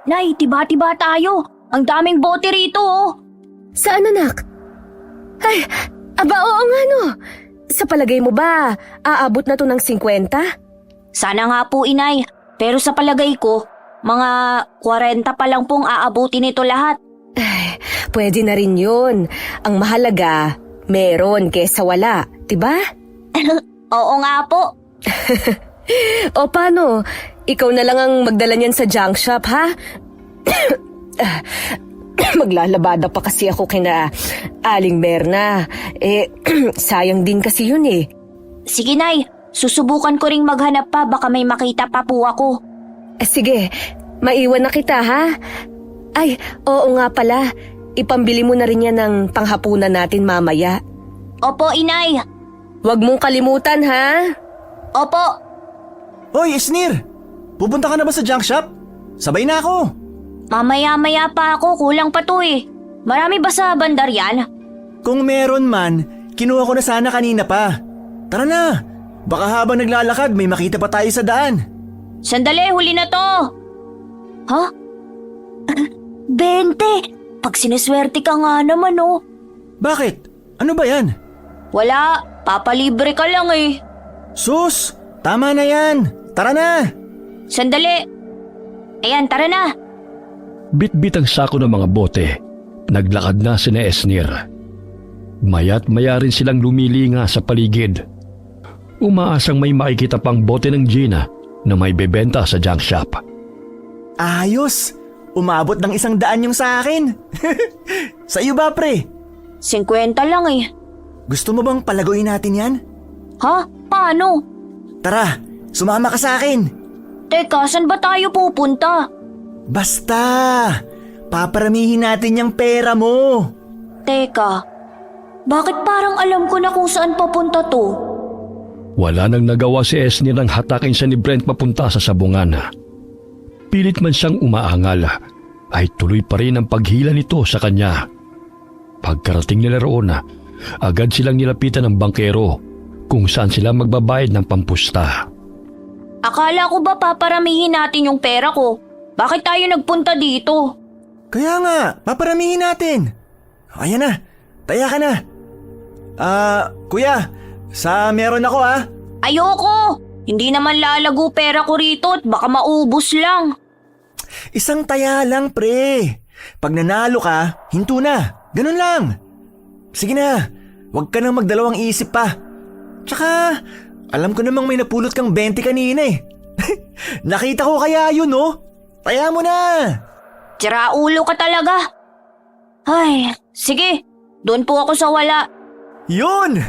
Nay, tiba-tiba tayo. Ang daming bote rito oh. Saan anak? Ay, aba oo nga no. Sa palagay mo ba, aabot na to ng 50? Sana nga po inay, pero sa palagay ko, mga 40 pa lang pong aabutin ito lahat. Ay, pwede na rin yun. Ang mahalaga, meron kesa wala, diba? Oo nga po. O paano? Ikaw na lang ang magdala niyan sa junk shop, ha? Maglalabada pa kasi ako kina Aling Berna. Sayang din kasi yun eh. Sige nay, susubukan ko ring maghanap pa baka may makita pa po ako. Sige, maiwan na kita ha? Ay, oo nga pala. Ipambili mo na rin yan ng panghapunan natin mamaya. Opo inay. Huwag mong kalimutan ha? Opo. Hoy, Esnir! Pupunta ka na ba sa junk shop? Sabay na ako. Mamaya-maya pa ako, kulang pa to eh. Marami ba sa bandar yan? Kung meron man, kinuha ko na sana kanina pa. Tara na! Baka habang naglalakad may makita pa tayo sa daan. Sandali, huli na to. Ha? 20! Pag sineswerte ka nga naman oh. Bakit? Ano ba yan? Wala, papalibre ka lang eh. Sus! Tama na yan! Tara na! Sandali. Ayan, tara na. Bit-bit ang sako ng mga bote. Naglakad na sina Esnir. Maya't maya rin silang lumilinga sa paligid. Umaasang may makikita pang bote ng Gina na may bebenta sa junk shop. Ayos! Umabot ng 100 yung sa akin. Sa iyo ba, pre? 50 lang eh. Gusto mo bang palaguin natin yan? Ha? Paano? Tara, sumama ka sa akin. Teka, saan ba tayo pupunta? Basta! Paparamihin natin yung pera mo. Teka, bakit parang alam ko na kung saan papunta to? Wala nang nagawa si Esnir nang hatakin siya ni Brent papunta sa sabungan. Pilit man siyang umaangal, ay tuloy pa rin ang paghila nito sa kanya. Pagkarating nila roon, agad silang nilapitan ng bangkero kung saan sila magbabayad ng pampusta. Akala ko ba paparamihin natin yung pera ko? Bakit tayo nagpunta dito? Kaya nga, paparamihin natin. Ayan na, taya ka na. Kuya, sa meron ako ha. Ayoko! Hindi naman lalago pera ko rito at baka maubos lang. Isang taya lang, pre. Pag nanalo ka, hinto na. Ganun lang. Sige na, huwag ka nang magdalawang isip pa. Tsaka, alam ko namang may napulot kang 20 kanina eh. Nakita ko kaya yun, no? Taya mo na. Tira ulo ka talaga. Ay, sige. Doon po ako sa wala. Yun!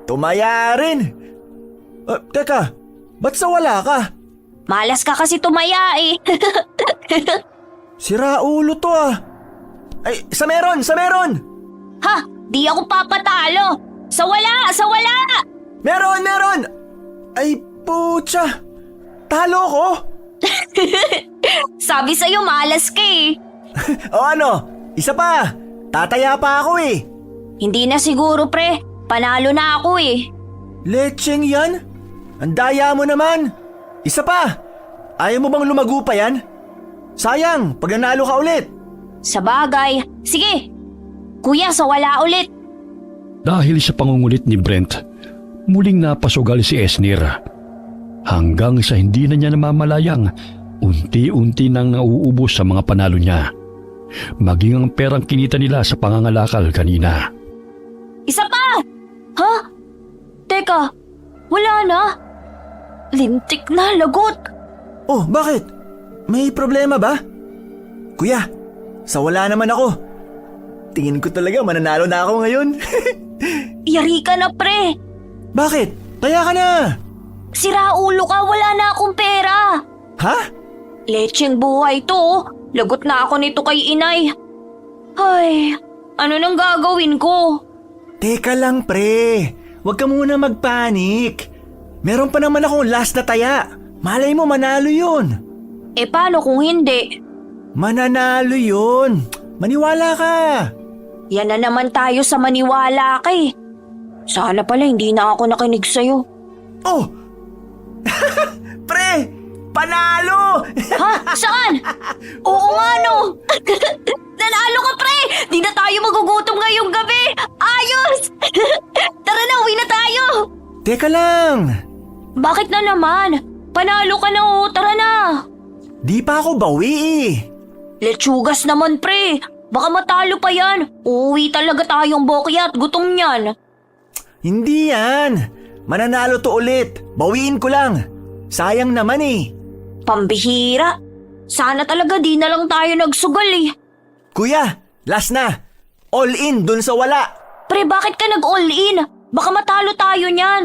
Tumaya rin. Teka, ba't sa wala ka? Malas ka kasi tumaya eh. Sira ulo to ah. Ay, sa meron, sa meron! Ha? Di ako papatalo. Sa wala, sa wala! Meron, meron! Ay, putya! Talo ko? Sabi sa'yo malas ka eh. O ano, isa pa. Tataya pa ako eh. Hindi na siguro pre. Panalo na ako eh. Lecheng yan? Ang daya mo naman. Isa pa. Ayaw mo bang lumago pa yan? Sayang, pag nanalo ka ulit. Sa bagay. Sige. Kuya, sa wala ulit. Dahil sa pangungulit ni Brent, muling napasugal si Esnir. Hanggang sa hindi na niya namamalayang, unti-unti nang nauubos sa mga panalo niya. Maging ang perang kinita nila sa pangangalakal kanina. Isa pa! Ha? Teka, wala na. Lintik na, lagot. Oh, bakit? May problema ba? Kuya, sa wala naman ako. Tingin ko talaga mananalo na ako ngayon. Yari ka na pre. Bakit? Taya ka na! Sira ulo ka, wala na akong pera. Ha? Lecheng buhay to oh. Lagot na ako nito kay inay. Ay, ano nang gagawin ko? Teka lang pre, huwag ka muna magpanik. Meron pa naman akong last na taya. Malay mo manalo yun. Eh paano kung hindi? Mananalo yun. Maniwala ka. Yan na naman tayo sa maniwala ka eh. Sana pala hindi na ako nakinig sa'yo. Oh! Pre, Panalo! Ha? Saan? Oo nga no! Nanalo ka pre! Di na tayo magugutom ngayong gabi! Ayos! Tara na, uwi na tayo! Teka lang! Bakit na naman? Panalo ka na oh, tara na! Di pa ako bawi eh. Lechugas naman pre! Baka matalo pa yan! Uuwi talaga tayong bokyat, gutom niyan! Hindi yan. Mananalo to ulit. Bawiin ko lang. Sayang naman eh. Pambihira! Sana talaga di na lang tayo nagsugal eh! Kuya, last na. All in dun sa wala. Pre, bakit ka nag-all in? Baka matalo tayo niyan!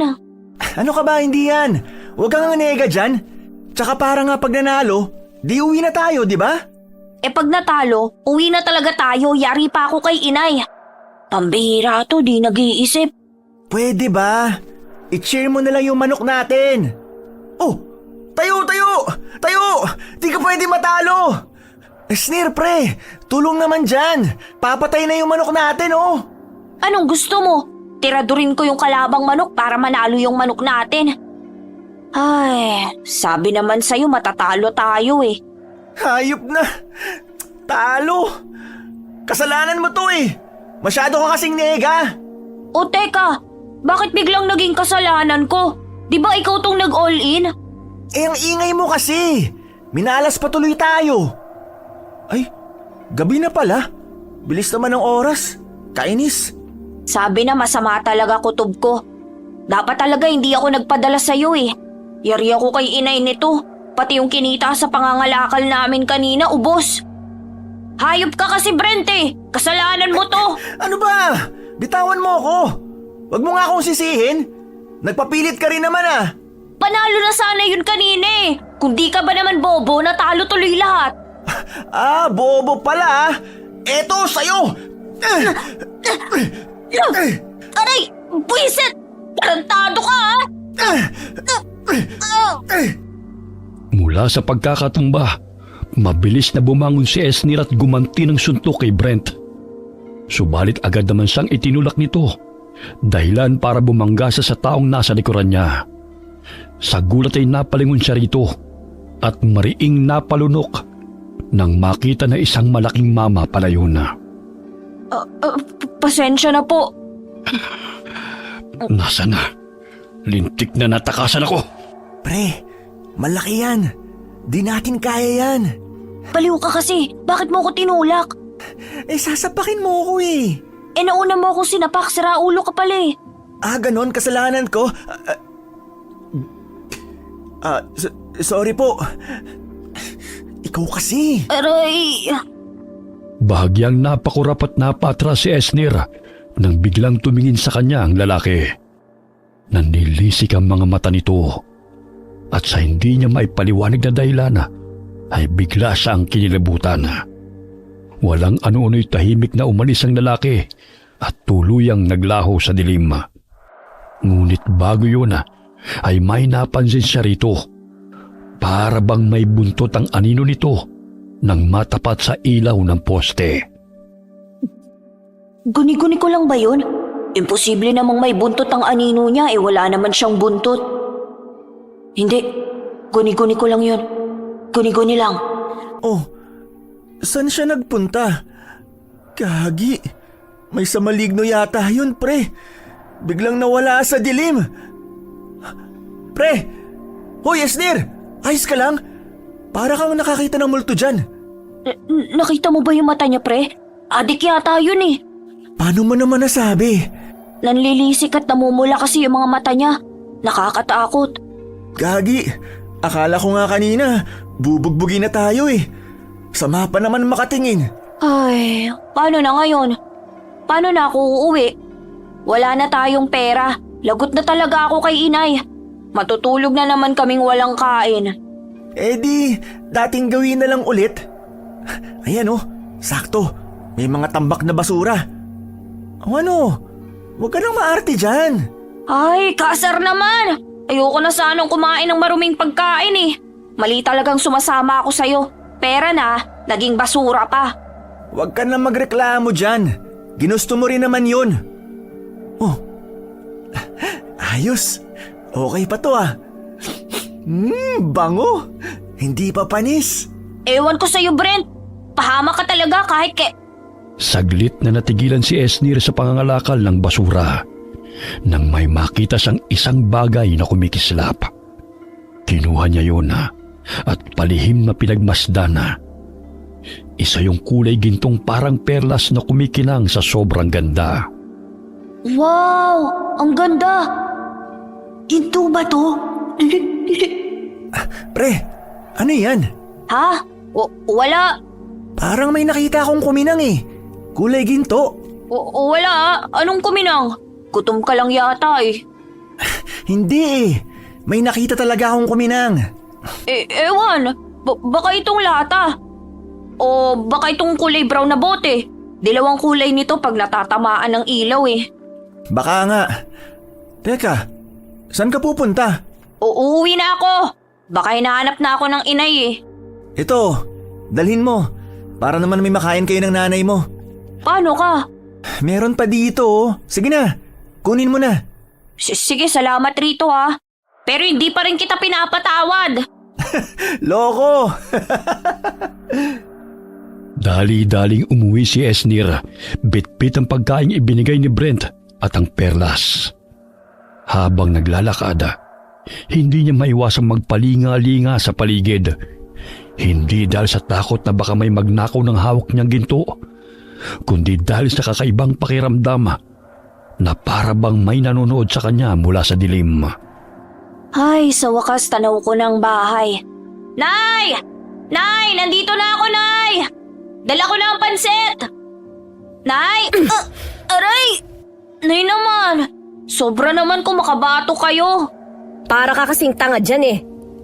Ano ka ba, hindi yan? Huwag kang nega dyan. Tsaka para nga pag nanalo, di uwi na tayo, di ba? Eh pag natalo, uwi na talaga tayo, yari pa ako kay inay. Pambihira to, di nag-iisip. Pwede ba? I-cheer mo na lang yung manok natin. Oh, tayo! Tayo! Di ka pwede matalo! Snir, pre, tulong naman dyan. Papatay na yung manok natin, oh. Anong gusto mo? Tiradurin ko yung kalabang manok para manalo yung manok natin. Ay, sabi naman sa'yo matatalo tayo eh. Hayop na. Talo. Kasalanan mo to eh. Masyado ka kasing nega. O teka, bakit biglang naging kasalanan ko? Di ba ikaw tong nag-all in? Eh, ang ingay mo kasi. Minalas pa tuloy tayo. Ay, gabi na pala. Bilis naman ng oras. Kainis. Sabi na masama talaga kutob ko. Dapat talaga hindi ako nagpadala sa'yo eh. Yari ako kay inay nito. Pati yung kinita sa pangangalakal namin kanina, ubos. Hayop ka kasi, Brent eh. Kasalanan mo to. Ano ba? Bitawan mo ako. Wag mo nga akong sisihin. Nagpapilit ka rin naman ah. Panalo na sana yun kanina eh. Kung di ka ba naman bobo, natalo tuloy lahat. Ah, bobo pala ah. Eto, sa'yo. Aray! Buisit! Tarantado ka ah! Mula sa pagkakatumba, mabilis na bumangon si Esnir at gumanti ng suntok kay Brent. Subalit agad naman siyang itinulak nito, dahilan para bumangga sa taong nasa likuran niya. Sa gulat ay napalingon siya rito at mariing napalunok nang makita na isang malaking mama palayo na. Pasensya na po. Nasa na? Lintik na natakasan ako. Pre, malaki yan. Di natin kaya yan. Baliw ka kasi. Bakit mo ko tinulak? Eh, sasapakin mo ako eh. Eh nauna mo akong sinapak, sira ulo ka pala eh. Ah, ganon, kasalanan ko. Sorry po. Ikaw kasi. Aray! Bahagyang napakurap at napatras si Esnir nang biglang tumingin sa kanya ang lalaki. Nanlilisik ang mga mata nito at sa hindi niya maipaliwanag na dahilan ay bigla siyang kinilabutan. Walang ano-ano'y tahimik na umalis ang lalaki at tuluyang naglaho sa dilim. Ngunit bago yun ay may napansin siya rito. Para bang may buntot ang anino nito nang matapat sa ilaw ng poste. Guni-guni ko lang ba yun? Imposible namang may buntot ang anino niya eh wala naman siyang buntot. Hindi, guni-guni ko lang yun. Guni-guni lang. Oh, saan siya nagpunta? Gagi, may sa maligno yata yun, pre. Biglang nawala sa dilim. Pre! Hoy, Esnir! Ayos ka lang? Para kang nakakita ng multo dyan. Nakita mo ba yung mata niya, pre? Adik yata yun eh. Paano mo naman nasabi? Nanlilisik at namumula kasi yung mga mata niya. Nakakatakot. Gagi, akala ko nga kanina, bubugbugin na tayo eh. Sama pa naman makatingin. Ay, paano na ngayon? Paano na ako uuwi? Wala na tayong pera. Lagot na talaga ako kay inay. Matutulog na naman kaming walang kain. Eh di, dating gawin na lang ulit. Ayan oh, sakto. May mga tambak na basura. O ano, huwag ka nang maarte dyan. Ay, kasar naman! Ayoko na sanang kumain ng maruming pagkain eh. Mali talagang sumasama ako sa'yo. Pera na, naging basura pa. Huwag ka na magreklamo dyan. Ginusto mo rin naman yun. Oh, ayos. Okay pa to ah. Bango. Hindi pa panis. Ewan ko sa'yo, Brent. Pahama ka talaga kahit Saglit na natigilan si Esnir sa pangangalakal ng basura nang may makita siyang isang bagay na kumikislap. Kinuha niya yun at palihim na pinagmasdan na. Isa yung kulay gintong parang perlas na kumikinang sa sobrang ganda. Wow! Ang ganda! Ginto ba to? Pre, ano yan? Ha? Wala. Parang may nakita akong kuminang eh. Kulay ginto. Wala. Anong kuminang? Gutom ka lang yata eh. Hindi eh. May nakita talaga akong kuminang. Ewan. Baka itong lata. O baka itong kulay brown na bote. Dilawang kulay nito pag natatamaan ng ilaw eh. Baka nga. Teka, saan ka pupunta? Uuwi na ako. Baka hinahanap na ako ng inay eh. Ito, dalhin mo. Para naman may makain kayo ng nanay mo. Paano ka? Meron pa dito oh. Sige na, kunin mo na. Sige, salamat rito ha. Pero hindi pa rin kita pinapatawad. Loko! Dali-daling umuwi si Esnir, bitbit ang pagkain ibinigay ni Brent at ang perlas. Habang naglalakad, hindi niya maiwasang magpalinga-linga sa paligid. Hindi dahil sa takot na baka may magnakaw ng hawak niyang ginto, kundi dahil sa kakaibang pakiramdam na para bang may nanonood sa kanya mula sa dilim. Ay, sa wakas tanaw ko ng bahay. Nay! Nay! Nandito na ako, Nay! Dala ko na ang pansit! Nay! Aray! Nay naman! Sobra naman kung makabato kayo. Para ka kasing tanga dyan eh.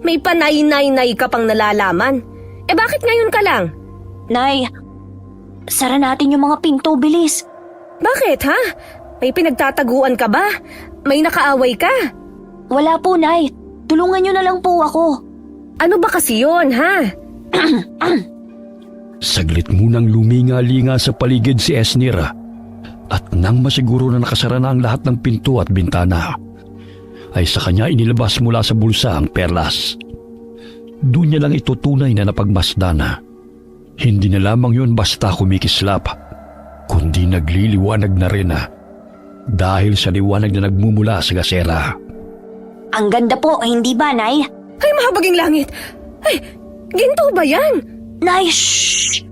May panay-nay-nay ka pang nalalaman. Bakit ngayon ka lang? Nay, sara natin yung mga pinto, bilis. Bakit ha? May pinagtataguan ka ba? May nakaaway ka? Wala po, Nay. Tulungan niyo na lang po ako. Ano ba kasi yun ha? Saglit munang luminga-linga sa paligid si Esnir at nang masiguro na nakasara na ang lahat ng pinto at bintana, ay sa kanya inilabas mula sa bulsa ang perlas. Doon niya lang ito tunay na napagmasdana. Hindi na lamang yun basta kumikislap, kundi nagliliwanag na rin dahil sa liwanag na nagmumula sa gasera. Ang ganda po, hindi ba, Nay? Ay, mahabaging langit! Ay, ginto ba yan? Nay, shhh!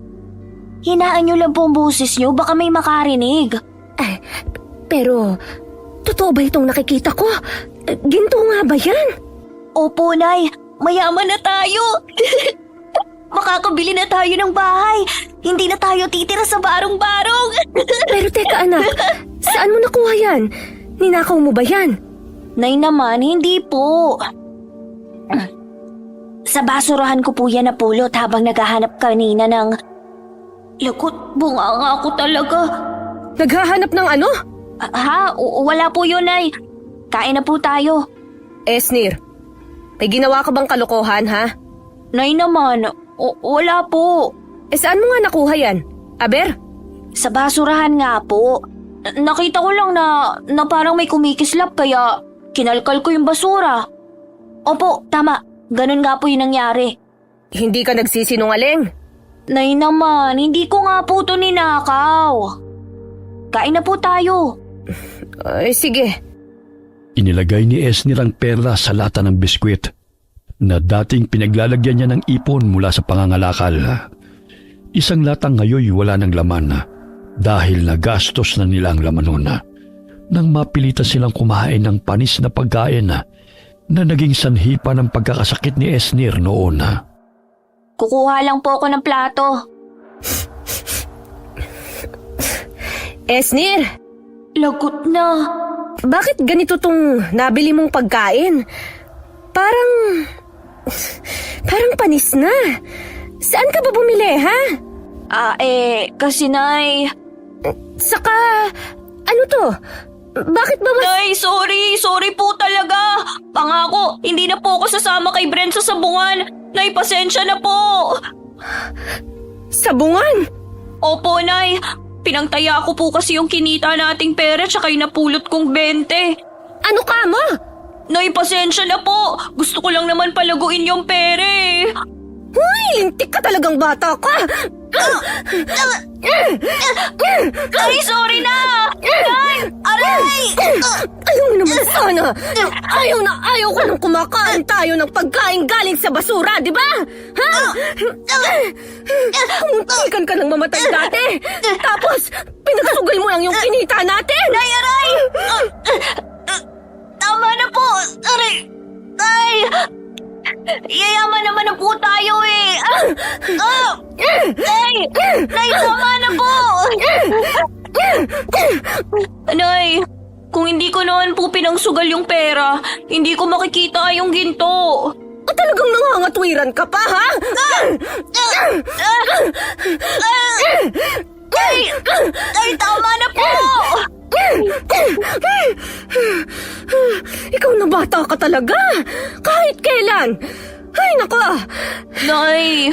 Hinaan niyo lang po ang boses niyo, baka may makarinig. Pero, totoo ba itong nakikita ko? Ginto nga ba yan? Opo, Nay. Mayaman na tayo. Makakabili na tayo ng bahay. Hindi na tayo titira sa barong-barong. Pero teka anak, saan mo nakuha yan? Ninakaw mo ba yan? Nay naman, hindi po. Sa basurahan ko po yan napulot habang naghahanap kanina ng... Lagot, bunga ako talaga. Naghahanap ng ano? Wala po yun, Nay. Kain na po tayo. Esnir, may ginawa ka bang kalokohan ha? Nay naman, wala po. Saan mo nga nakuha yan? Aber? Sa basurahan nga po. Nakita ko lang na parang may kumikislap kaya kinalkal ko yung basura. Opo, tama. Ganun nga po yung nangyari. Hindi ka nagsisinungaling? Nay naman, hindi ko nga po ito ninakaw. Kain na po tayo. Ay, sige. Inilagay ni Esnir ang perla sa lata ng biskwit na dating pinaglalagyan niya ng ipon mula sa pangangalakal. Isang latang ngayon wala ng laman dahil nagastos na nila ang laman nun. Nang mapilitan silang kumain ng panis na pagkain na naging sanhi pa ng pagkakasakit ni Esnir noon. Kukuha lang po ako ng plato. Esnir! Lagot na. Bakit ganito tong nabili mong pagkain? Parang panis na. Saan ka ba bumili, ha? Kasi Nay... Saka, ano to? Bakit ba Nay, sorry po talaga. Pangako, hindi na po ako sasama kay Brent sa sabungan. Nay, pasensya na po. Sabungan? Opo, Nay. Pinangtaya ko po kasi yung kinita nating pera tsaka yung napulot kong 20. Ano ka mo? Nay, pasensya na po. Gusto ko lang naman palaguin yung pere. Uy, lintik ka talagang bata ka! Ay, sorry na! Nay! Aray! Ayaw mo naman sana! Ayaw ko nang kumakain tayo ng pagkain galing sa basura, di ba? Ha? Muntikan ka nang mamatay dati! Tapos, pinagsugal mo lang yung kinita natin! Nay, aray! Tama na po! Aray! Ay! Yayaman naman na po tayo eh! Nay! Nay, tama na po! Nay, kung hindi ko naman po pinangsugal yung pera, hindi ko makikita yung ginto. Talagang nangangatwiran ka pa, ha? Ay, tama na po! Ikaw na bata ka talaga! Kahit kailan! Ay, nako! Nay,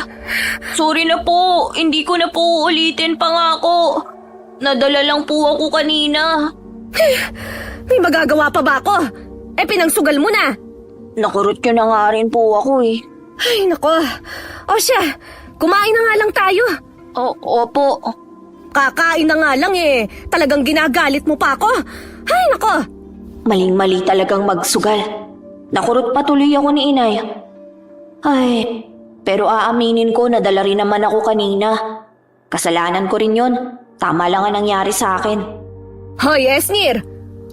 sorry na po. Hindi ko na po uulitin pa nga ako. Nadala lang po ako kanina. May magagawa pa ba ako? Pinangsugal mo na! Nakurot ko na nga rin po ako eh. Ay, nako! O siya, kumain na nga lang tayo. Opo. Kakain na nga lang talagang ginagalit mo pa ako. Ay, nako! Maling-mali talagang magsugal. Nakurot pa tuloy ako ni inay. Ay, pero aaminin ko na dala rin naman ako kanina. Kasalanan ko rin yun. Tama lang ang nangyari sa akin. Hoy, Esnir!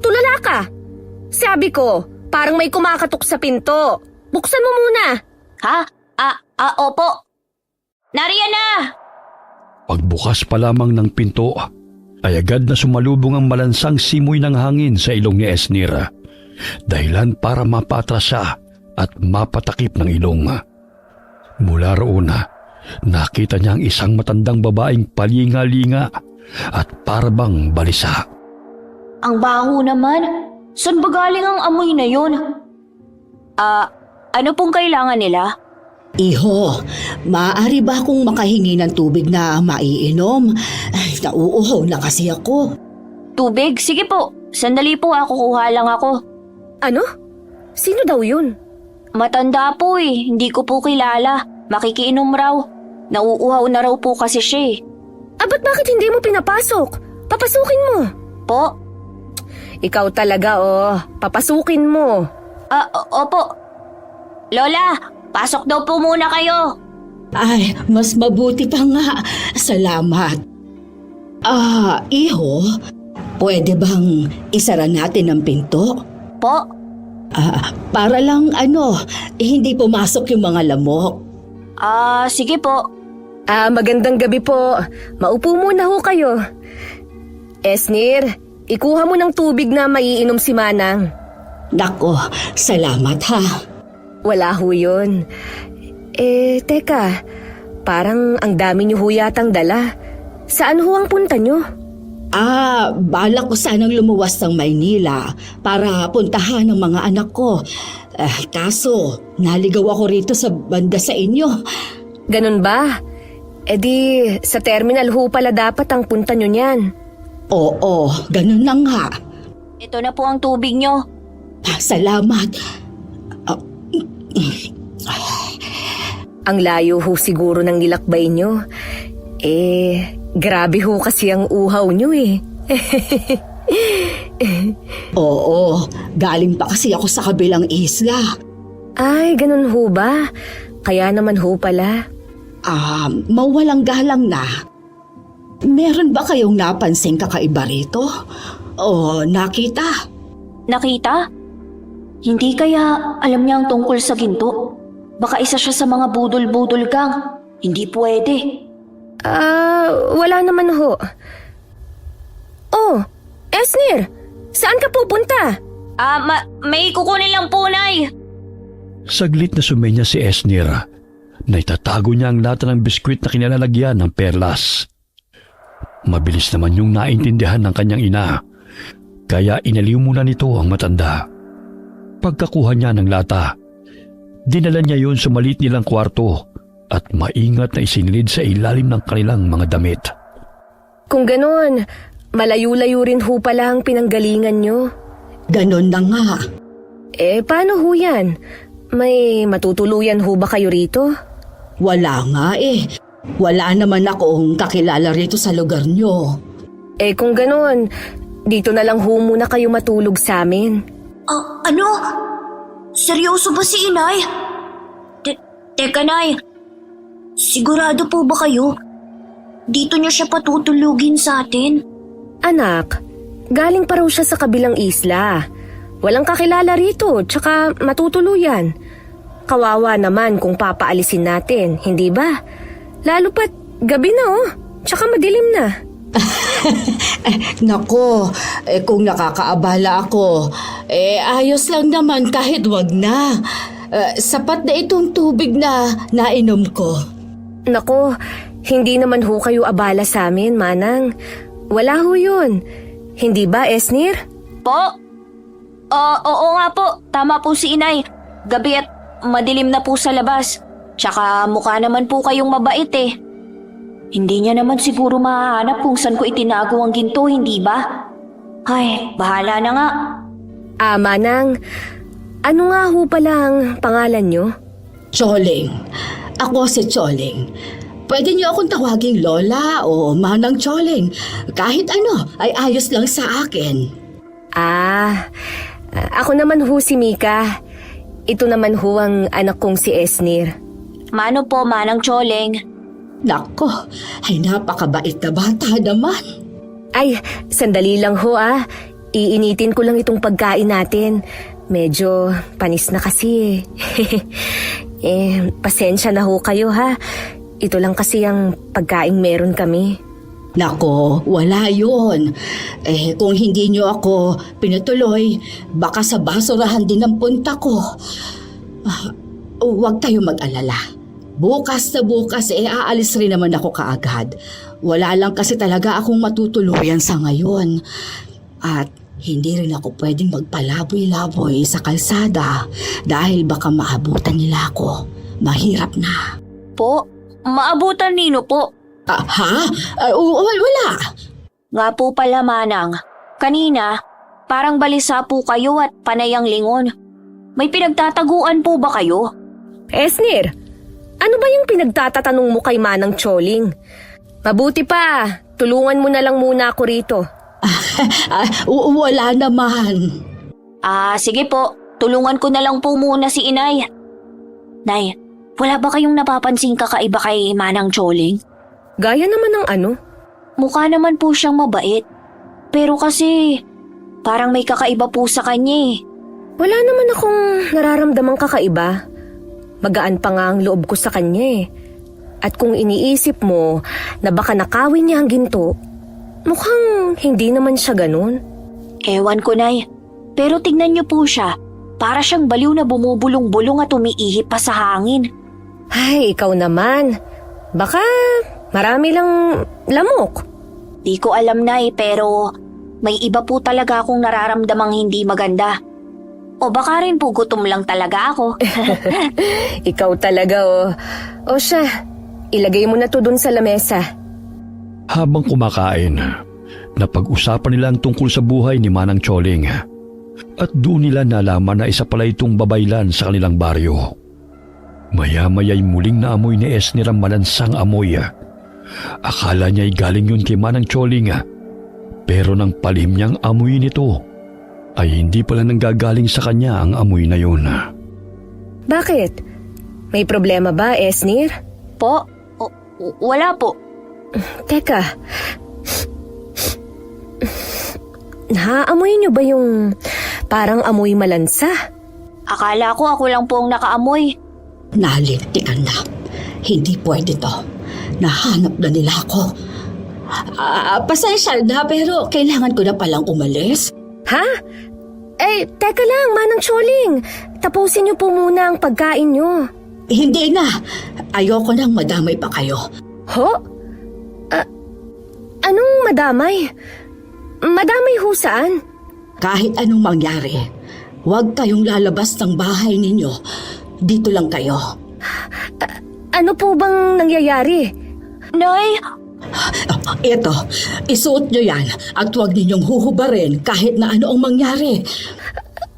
Tulala ka! Sabi ko, parang may kumakatok sa pinto. Buksan mo muna. Ha? Opo. Nariyan na! Pagbukas pa lamang ng pinto, ay agad na sumalubong ang malansang simoy ng hangin sa ilong ni Esnir. Dahilan para mapatras siya at mapatakip ng ilong. Mula roon, nakita niya ang isang matandang babaeng palinga-linga at parabang balisa. Ang baho naman. Saan ba galing ang amoy na yun? Ano pong kailangan nila? Iho, maaari ba akong makahingi ng tubig na maiinom? Ay, nauuhaw na kasi ako. Tubig? Sige po. Sandali po, kukuha lang ako. Ano? Sino daw yun? Matanda po eh. Hindi ko po kilala. Makikiinom raw. Nauuhaw na raw po kasi siya eh. Ba't bakit hindi mo pinapasok? Papasukin mo. Po? Ikaw talaga, papasukin mo. Opo. Lola, pasok daw po muna kayo. Ay, mas mabuti pa nga. Salamat. Iho, pwede bang isara natin ang pinto? Po? Para lang hindi pumasok yung mga lamok. Sige po. Magandang gabi po. Maupo muna ho kayo. Esnir, ikuha mo ng tubig na maiinom si Manang. Nako, salamat ha. Wala ho yun. Teka, parang ang dami niyo ho yatang dala. Saan ho ang punta niyo? Balak ko sanang lumuwas ng Maynila para puntahan ng mga anak ko. Kaso, naligaw ako rito sa banda sa inyo. Ganun ba? Di, sa terminal ho pala dapat ang punta niyo niyan. Oo, ganun na nga. Ito na po ang tubig nyo. Salamat. Ang layo ho siguro ng nilakbay niyo. Grabe ho kasi ang uhaw niyo Oo, galing pa kasi ako sa kabilang isla. Ay, ganun ho ba? Kaya naman ho pala. Mawalang galang na. Meron ba kayong napansing kakaiba rito? O nakita? Nakita? Hindi kaya alam niya ang tungkol sa ginto? Baka isa siya sa mga budol-budol gang. Hindi pwede. Wala naman ho. Oh, Esnir! Saan ka pupunta? May kukunin lang po, Nay. Saglit na sumenya si Esnir. Naitatago niya ang lata ng biskwit na kinalalagyan ng perlas. Mabilis naman yung naintindihan ng kanyang ina, kaya inaliw muna nito ang matanda. Pagkakuha niya ng lata, dinala niya yon sa maliit nilang kwarto at maingat na isinilid sa ilalim ng kanilang mga damit. Kung ganon, malayo-layo rin ho pala ang pinanggalingan nyo. Ganon na nga. Paano ho yan? May matutuluyan ho ba kayo rito? Wala nga eh. Wala naman akong kakilala rito sa lugar nyo. Kung ganon, dito na lang ho muna kayo matulog sa amin. Ano? Seryoso ba si inay? Teka, nay. Sigurado po ba kayo? Dito niyo siya patutulugin sa atin? Anak, galing pa raw siya sa kabilang isla. Walang kakilala rito, tsaka matutuluyan. Kawawa naman kung papaalisin natin, hindi ba? Lalo pat gabi na tsaka madilim na. Nako, kung nakakaabala ako, ayos lang naman kahit wag na. Sapat na itong tubig na nainom ko. Nako, hindi naman ho kayo abala sa amin, Manang. Wala ho yun. Hindi ba, Esnir? Po? Oo nga po. Tama po si inay. Gabi at madilim na po sa labas. Tsaka mukha naman po kayong mabait eh. Hindi niya naman siguro mahahanap kung saan ko itinago ang ginto, hindi ba? Ay, bahala na nga. Manang, ano nga ho pala ang pangalan nyo? Choling. Ako si Choling. Pwede niyo akong tawaging Lola o Manang Choling. Kahit ano ay ayos lang sa akin. Ako naman ho si Mika. Ito naman ho ang anak kong si Esnir. Mano po, Manang Choling? Nako, ay napakabait na bata naman. Ay, sandali lang ho Iinitin ko lang itong pagkain natin. Medyo panis na kasi pasensya na ho kayo ha. Ito lang kasi ang pagkain meron kami. Nako, wala yun. Kung hindi niyo ako pinatuloy, baka sa basurahan din ang punta ko. Huwag kayo mag-alala. Bukas na bukas, aalis rin naman ako kaagad. Wala lang kasi talaga akong matutuluyan sa ngayon. At hindi rin ako pwedeng magpalaboy-laboy sa kalsada dahil baka maabutan nila ako. Mahirap na. Po? Maabutan nino po? Wala. Nga po pala, Manang. Kanina, parang balisa po kayo at panayang lingon. May pinagtataguan po ba kayo? Esnir, ano ba yung pinagtatatanong mo kay Manang Choling? Mabuti pa, tulungan mo na lang muna ako rito. Wala naman. Sige po. Tulungan ko na lang po muna si inay. Nay, wala ba kayong napapansing kakaiba kay Manang Choling? Gaya naman ng ano? Mukha naman po siyang mabait. Pero kasi, parang may kakaiba po sa kanya eh. Wala naman akong nararamdamang kakaiba. Magaan pa nga ang loob ko sa kanya eh. At kung iniisip mo na baka nakawin niya ang ginto, mukhang hindi naman siya ganun. Ewan ko, Nay. Pero tignan niyo po siya. Para siyang baliw na bumubulong-bulong at umiihip pa sa hangin. Ay, ikaw naman. Baka marami lang lamok. Di ko alam, Nay, pero may iba po talaga akong nararamdamang hindi maganda. O baka rin po gutom lang talaga ako. Ikaw talaga O siya, ilagay mo na to dun sa lamesa. Habang kumakain, napag-usapan nila ang tungkol sa buhay ni Manang Choling. At doon nila nalaman na isa pala itong babaylan sa kanilang baryo. Maya-maya'y muling naamoy ni Esnir ang malansang amoy. Akala niya'y galing yun kay Manang Choling. Pero nang palihim niyang amoy nito, ay hindi pala nanggagaling sa kanya ang amoy na yun. Bakit? May problema ba, Esnir? Po? Wala po. Teka. Naaamoy niyo ba yung parang amoy malansa? Akala ko ako lang po ang nakaamoy. Nalintikan na. Hindi pwede to. Nahanap na nila ako. Pasensya na pero kailangan ko na palang umalis. Ha? Teka lang, Manang Choling. Tapusin niyo po muna ang pagkain niyo. Hindi na. Ayoko nang madamay pa kayo. Ho? Anong madamay? Madamay ho saan? Kahit anong mangyari, huwag kayong lalabas ng bahay ninyo. Dito lang kayo. Ano po bang nangyayari? Nay! Ito, isuot nyo yan at huwag ninyong huhubarin kahit na ano ang mangyari.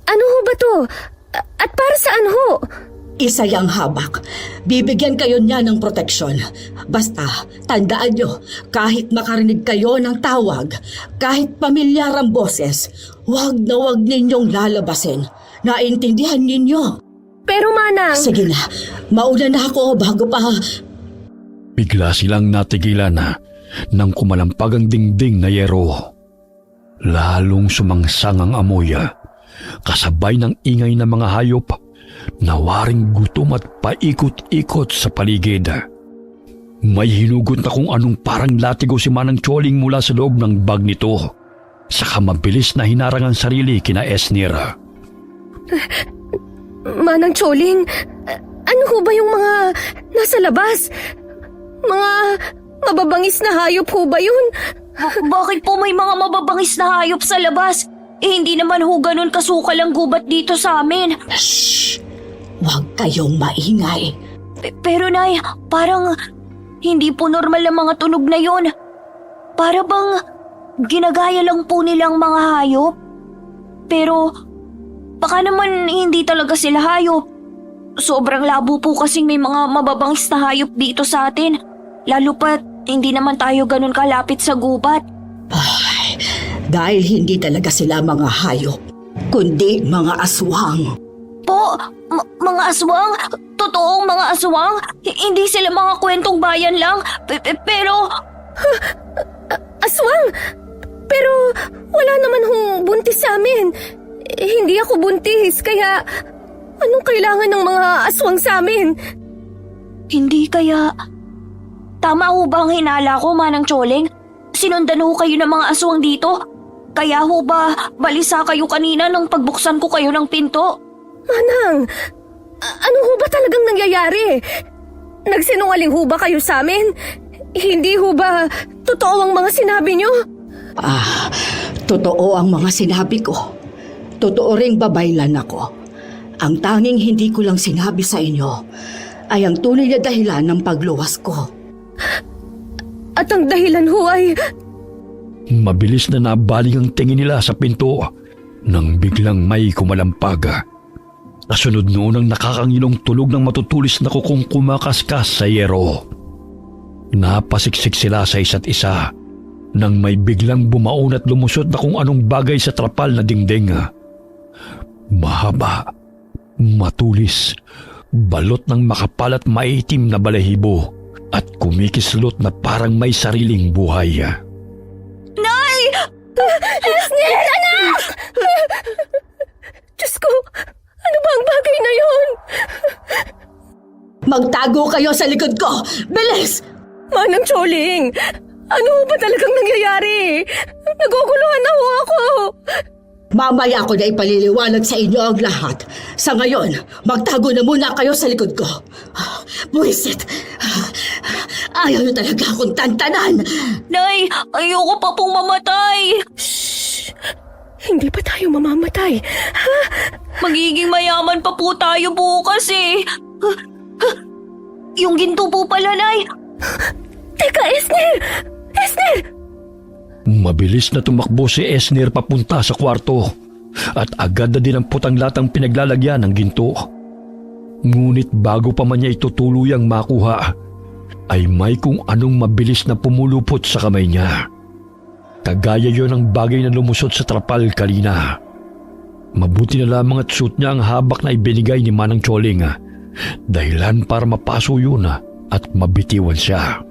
Ano ho ba to? At para saan ho? Isa yang habak. Bibigyan kayo niya ng proteksyon. Basta, tandaan nyo, kahit makarinig kayo ng tawag, kahit pamilyar ang boses, huwag na huwag ninyong lalabasin. Naintindihan ninyo? Pero Manang... Sige na, mauna na ako bago pa... Bigla silang natigilan nang kumalampag ang dingding na yero. Lalong sumangsang ang amoy, kasabay ng ingay ng mga hayop na waring gutom at paikot-ikot sa paligid. May hinugot na kung anong parang latigo si Manang Choling mula sa loob ng bag nito. Saka mabilis na hinarang ang sarili kina Esnir. Manang Choling, ano ho ba yung mga nasa labas? Mga mababangis na hayop ho ba yun? Bakit po may mga mababangis na hayop sa labas? Hindi naman ho ganun kasukal ang gubat dito sa amin. Shh! Huwag kayong maingay. Pero Nay, parang hindi po normal ang mga tunog na yon. Para bang ginagaya lang po nilang mga hayop. Pero baka naman hindi talaga sila hayop. Sobrang labo po kasing may mga mababangis na hayop dito sa atin. Lalo pat hindi naman tayo ganun kalapit sa gubat. Ay, dahil hindi talaga sila mga hayop, kundi mga aswang. Po, mga aswang? Totoong mga aswang? Hindi sila mga kwentong bayan lang. Pero... Aswang? Pero wala naman hong buntis sa amin. Hindi ako buntis, kaya anong kailangan ng mga aswang sa amin? Hindi kaya... Tama ho ba ang hinala ko, Manang Choling? Sinundan ho kayo ng mga aswang dito? Kaya ho ba balisa kayo kanina nang pagbuksan ko kayo ng pinto? Manang, ano ho ba talagang nangyayari? Nagsinungaling ho ba kayo sa amin? Hindi ho ba totoo ang mga sinabi nyo? Totoo ang mga sinabi ko. Totoo ring babaylan ako. Ang tanging hindi ko lang sinabi sa inyo ay ang tunay na dahilan ng pagluwas ko. At ang dahilan ho ay... Mabilis na nabaling ang tingin nila sa pinto nang biglang may kumalampag. Kasunod noon ang nakakangilong tulog ng matutulis na kukong kumakaskas sa yero. Napasiksik sila sa isa't isa nang may biglang bumaon at lumusot na kung anong bagay sa trapal na dingding. Mahaba, matulis, balot ng makapal at maitim na balahibo at kumikislot na parang may sariling buhay. Nay! Esnir, anak! Diyos ko, ano ba ang bagay na yon? Magtago kayo sa likod ko! Bilis! Manang Choling, ano ba talagang nangyayari? Naguguluhan na ho ako. Mamaya ko na ipaliliwanag sa inyo ang lahat. Sa ngayon, magtago na muna kayo sa likod ko. Buwisit! Ayaw nyo talaga akong tantanan! Nay, ayoko pa pong mamatay. Shh! Hindi pa tayo mamamatay. Ha? Magiging mayaman pa po tayo bukas eh. Yung ginto po pala, Nay. Teka, Esnir! Esnir! Mabilis na tumakbo si Esnir papunta sa kwarto at agad na dinampot ang latang pinaglalagyan ng ginto. Ngunit bago pa man niya ito tuluyang makuha, ay may kung anong mabilis na pumulupot sa kamay niya. Kagaya yon ng bagay na lumusot sa trapal kanina. Mabuti na lamang at suit niya ang habak na ibinigay ni Manang Choling, dahilan para mapaso yun at mabitiwan siya.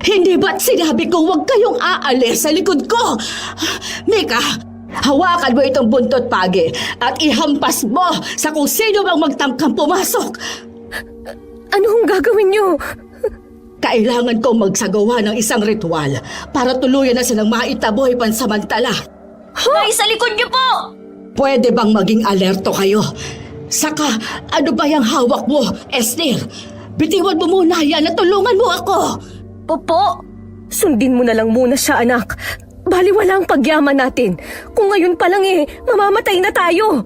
Hindi ba't sinabi ko huwag kayong aalis sa likod ko? Mika, hawakan mo itong buntot pagi at ihampas mo sa kung sino bang magtangkang pumasok. Ano hong gagawin niyo? Kailangan kong magsagawa ng isang ritual para tuluyan na silang maitaboy pansamantala. Nay, sa likod niyo po! Pwede bang maging alerto kayo? Saka, ano ba yung hawak mo, Esnir? Bitiwan mo muna yan at tulungan mo ako. Popo, Sundin mo na lang muna siya, anak. Baliwala ang pagyaman natin. Kung ngayon pa lang mamamatay na tayo.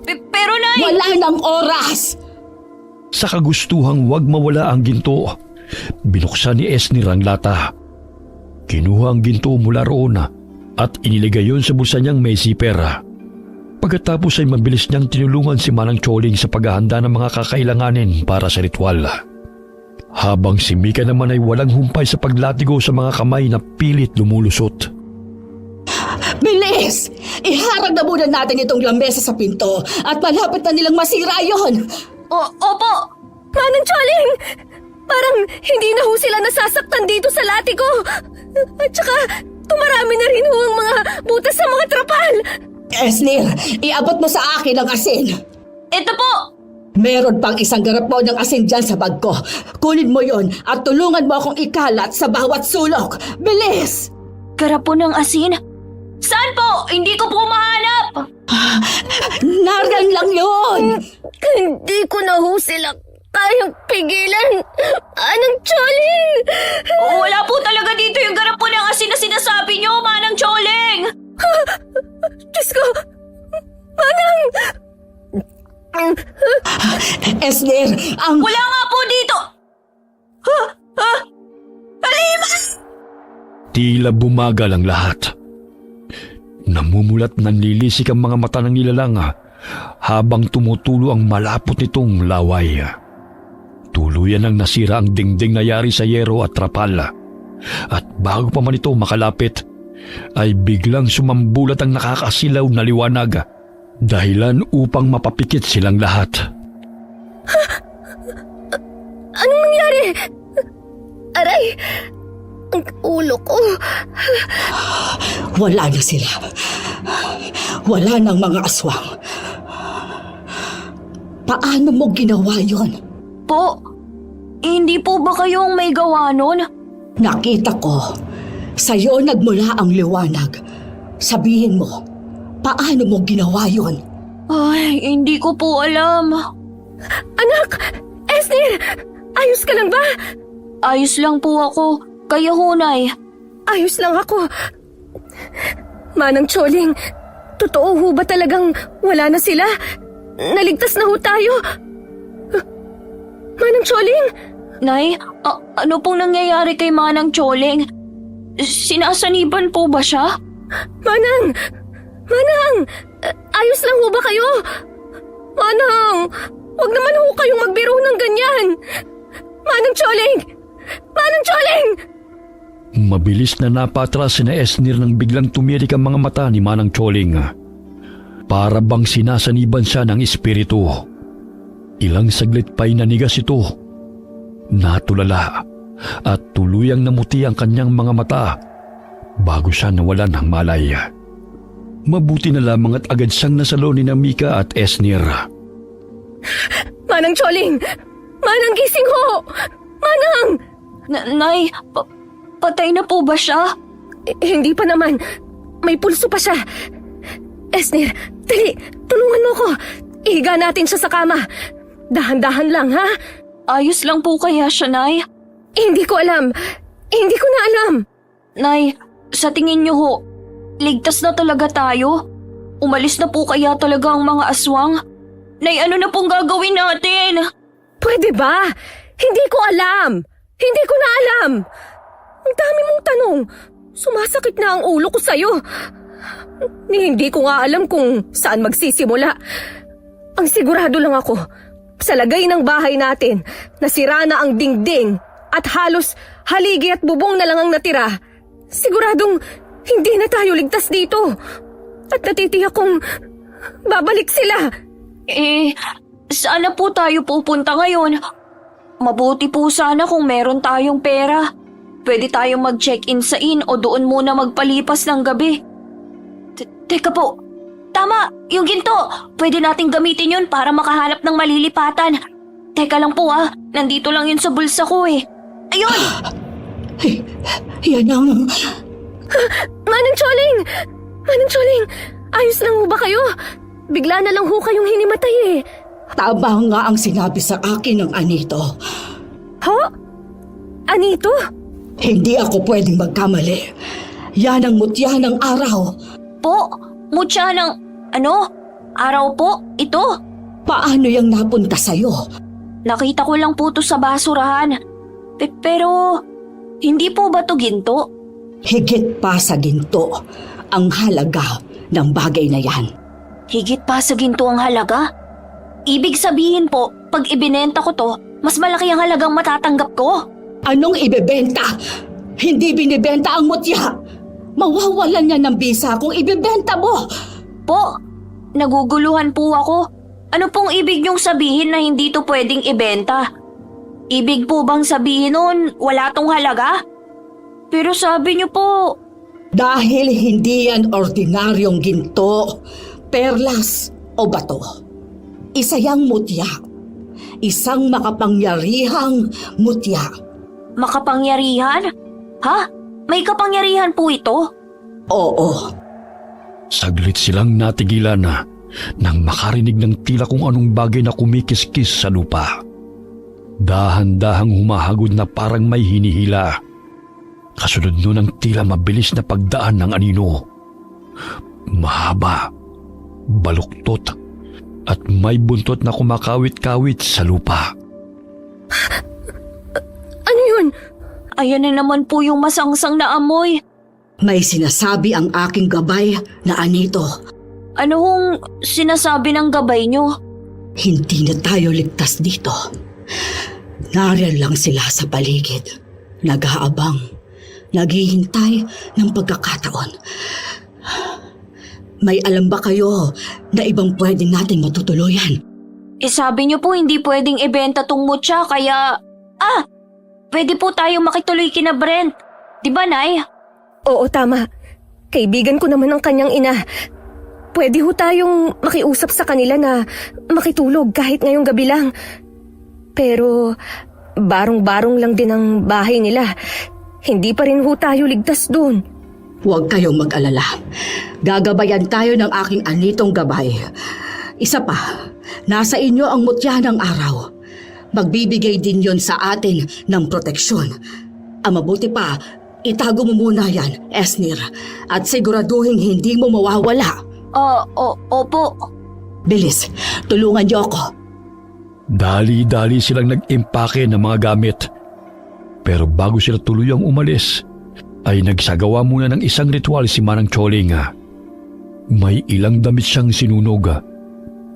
pero Nay... Wala nang oras! Sa kagustuhang wag mawala ang ginto, binuksan ni Esnir ang lata. Kinuha ang ginto mula roon at iniligay yon sa bulsa niyang may zipper. Pagkatapos ay mabilis niyang tinulungan si Manang Choling sa paghahanda ng mga kakailanganin para sa ritual. Habang si Mika naman ay walang humpay sa paglatigo sa mga kamay na pilit lumulusot. Bilis! Iharag na muna natin itong lamesa sa pinto at malapit na nilang masira yon. Opo! Manang Choling! Parang hindi na ho sila nasasaktan dito sa latigo. At saka, tumarami na rin ho ang mga butas sa mga trapal. Esnir, iabot mo sa akin ang asin. Ito po! Meron pang isang garapon ng asin dyan sa bag ko. Kunin mo yon at tulungan mo akong ikalat sa bawat sulok. Bilis! Garapon ng asin? Saan po? Hindi ko po mahanap! Naryan lang yon! Hindi ko na ho sila kayang pigilan. Manang Choling! Wala po talaga dito yung garapon ng asin na sinasabi niyo, Manang Choling! Diyos ko! Manang! Esnir, ang... Wala nga po dito! Halima! Tila bumagal ang lahat. Namumulat ng lilisik ang mga mata ng nilalang habang tumutulo ang malapot nitong laway. Tuluyan ang nasira ang dingding na yari sa yero at trapal. At bago pa man ito makalapit, ay biglang sumambulat ang nakakasilaw na liwanag, dahilan upang mapapikit silang lahat. Anong nangyari? Aray! Ang ulo ko. Wala na sila. Wala nang mga aswang. Paano mo ginawa yon? Po, hindi po ba kayo ang may gawa nun? Nakita ko. Sa'yo nagmula ang liwanag. Sabihin mo, paano mo ginawa yon? Ay, hindi ko po alam. Anak! Esnir! Ayos ka lang ba? Ayos lang po ako. Kaya hunay. Ayos lang ako. Manang Choling, totoo ho ba talagang wala na sila? Naligtas na ho tayo? Manang Choling? Nay, ano pong nangyayari kay Manang Choling? Sinasaniban po ba siya? Manang! Manang! Ayos lang ho ba kayo? Manang! Huwag naman ho kayong magbiro ng ganyan! Manang Choling! Manang Choling! Mabilis na napatras si Esnir nang biglang tumirik ang mga mata ni Manang Choling. Para bang sinasaniban siya ng espiritu. Ilang saglit pa'y nanigas ito. Natulala at tuluyang namuti ang kanyang mga mata bago siya nawalan ng malay. Mabuti na lamang at agad siyang nasalo ni Mika at Esnir. Manang Choling! Manang gising ho! Manang! Nay, patay na po ba siya? Hindi pa naman. May pulso pa siya. Esnir, dali, tulungan mo ko. Ihiga natin siya sa kama. Dahan-dahan lang, ha? Ayos lang po kaya siya, Nay? Hindi ko alam. Hindi ko na alam. Nay, sa tingin niyo ho, ligtas na talaga tayo? Umalis na po kaya talaga ang mga aswang? Nay, ano na pong gagawin natin? Pwede ba? Hindi ko alam. Hindi ko na alam. Ang dami mong tanong. Sumasakit na ang ulo ko sa'yo. Hindi ko nga alam kung saan magsisimula. Ang sigurado lang ako, sa lagay ng bahay natin, nasira na ang dingding at halos haligi at bubong na lang ang natira. Siguradong hindi na tayo ligtas dito. At natitiyak kong babalik sila. Saan na po tayo pupunta ngayon? Mabuti po sana kung meron tayong pera. Pwede tayong mag-check-in sa inn o doon muna magpalipas ng gabi. Teka po, tama, yung ginto. Pwede nating gamitin yun para makahanap ng malilipatan. Teka lang po nandito lang yun sa bulsa ko eh. Ayun! Yan ang... Manang Choling! Manang Choling, ayos lang ho ba kayo? Bigla na lang ho kayong hinimatay eh. Tama nga ang sinabi sa akin ng anito. Ho? Anito? Hindi ako pwedeng magkamali. Yan ang mutya ng araw. Po, mutya ng... Araw po? Ito? Paano yung napunta sa'yo? Nakita ko lang po to sa basurahan. Pero, hindi po ba to ginto? Higit pa sa ginto ang halaga ng bagay na yan. Higit pa sa ginto ang halaga? Ibig sabihin po, pag ibinenta ko to, mas malaki ang halagang matatanggap ko. Anong ibebenta? Hindi binibenta ang mutya. Mawawalan niya ng bisa kung ibebenta mo. Po, naguguluhan po ako. Ano pong ibig niyong sabihin na hindi to pwedeng ibenta? Ibig po bang sabihin nun, wala tong halaga? Pero sabi niyo po, Dahil hindi yan ordinaryong ginto, perlas o bato. Isa yang mutya. Isang makapangyarihang mutya. makapangyarihan? Ha? May kapangyarihan po ito? Oo. Saglit silang natigilan nang makarinig ng tila kung anong bagay na kumikiskis sa lupa. Dahan-dahang humahagod na parang may hinihila. Kasunod nun ang tila mabilis na pagdaan ng anino. Mahaba, baluktot, at may buntot na kumakawit-kawit sa lupa. Ano yun? Ayan na naman po yung masangsang na amoy. May sinasabi ang aking gabay na anito. Ano hong sinasabi ng gabay niyo? Hindi na tayo ligtas dito. Nariyan lang sila sa paligid. Nag-aabang. Naghihintay ng pagkakataon. May alam ba kayo na ibang pwedeng natin matutuluyan? Sabi niyo po hindi pwedeng ibenta tong mutya kaya... pwede po tayo makituloy kina Brent. Di ba, Nay? Oo, tama. Kaibigan ko naman ang kanyang ina. Pwede ho tayong makiusap sa kanila na makitulog kahit ngayong gabi lang. Pero barong-barong lang din ang bahay nila. Hindi pa rin ho tayo ligtas doon. Huwag kayong mag-alala. Gagabayan tayo ng aking anitong gabay. Isa pa, nasa inyo ang mutya ng araw. Magbibigay din yon sa atin ng proteksyon. Ang mabuti pa, itago mo muna yan, Esnir. At siguraduhin hindi mo mawawala. Opo. Bilis, tulungan niyo ako. Dali-dali silang nag-impake ng mga gamit. Pero bago sila tuluyang umalis, ay nagsagawa muna ng isang ritual si Manang Choling. May ilang damit siyang sinunog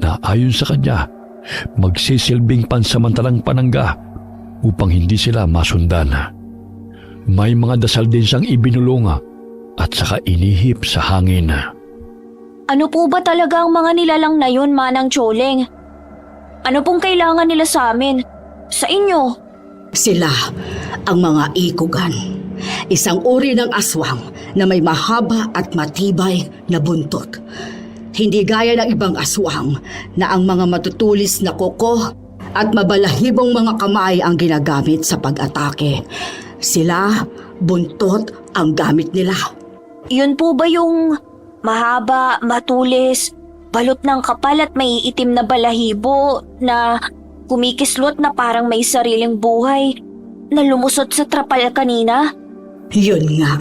na ayon sa kanya, magsisilbing pansamantalang panangga upang hindi sila masundan. May mga dasal din siyang ibinulong at saka inihip sa hangin. Ano po ba talaga ang mga nilalang na yun, Manang Choling? Ano pong kailangan nila sa amin? Sa inyo? Sila ang mga ikugan. Isang uri ng aswang na may mahaba at matibay na buntot. Hindi gaya ng ibang aswang na ang mga matutulis na kuko at mabalahibong mga kamay ang ginagamit sa pag-atake. Sila, buntot ang gamit nila. Yun po ba yung mahaba, matulis, balot ng kapal at may itim na balahibo na kumikislot na parang may sariling buhay na lumusot sa trapal kanina? Yun nga.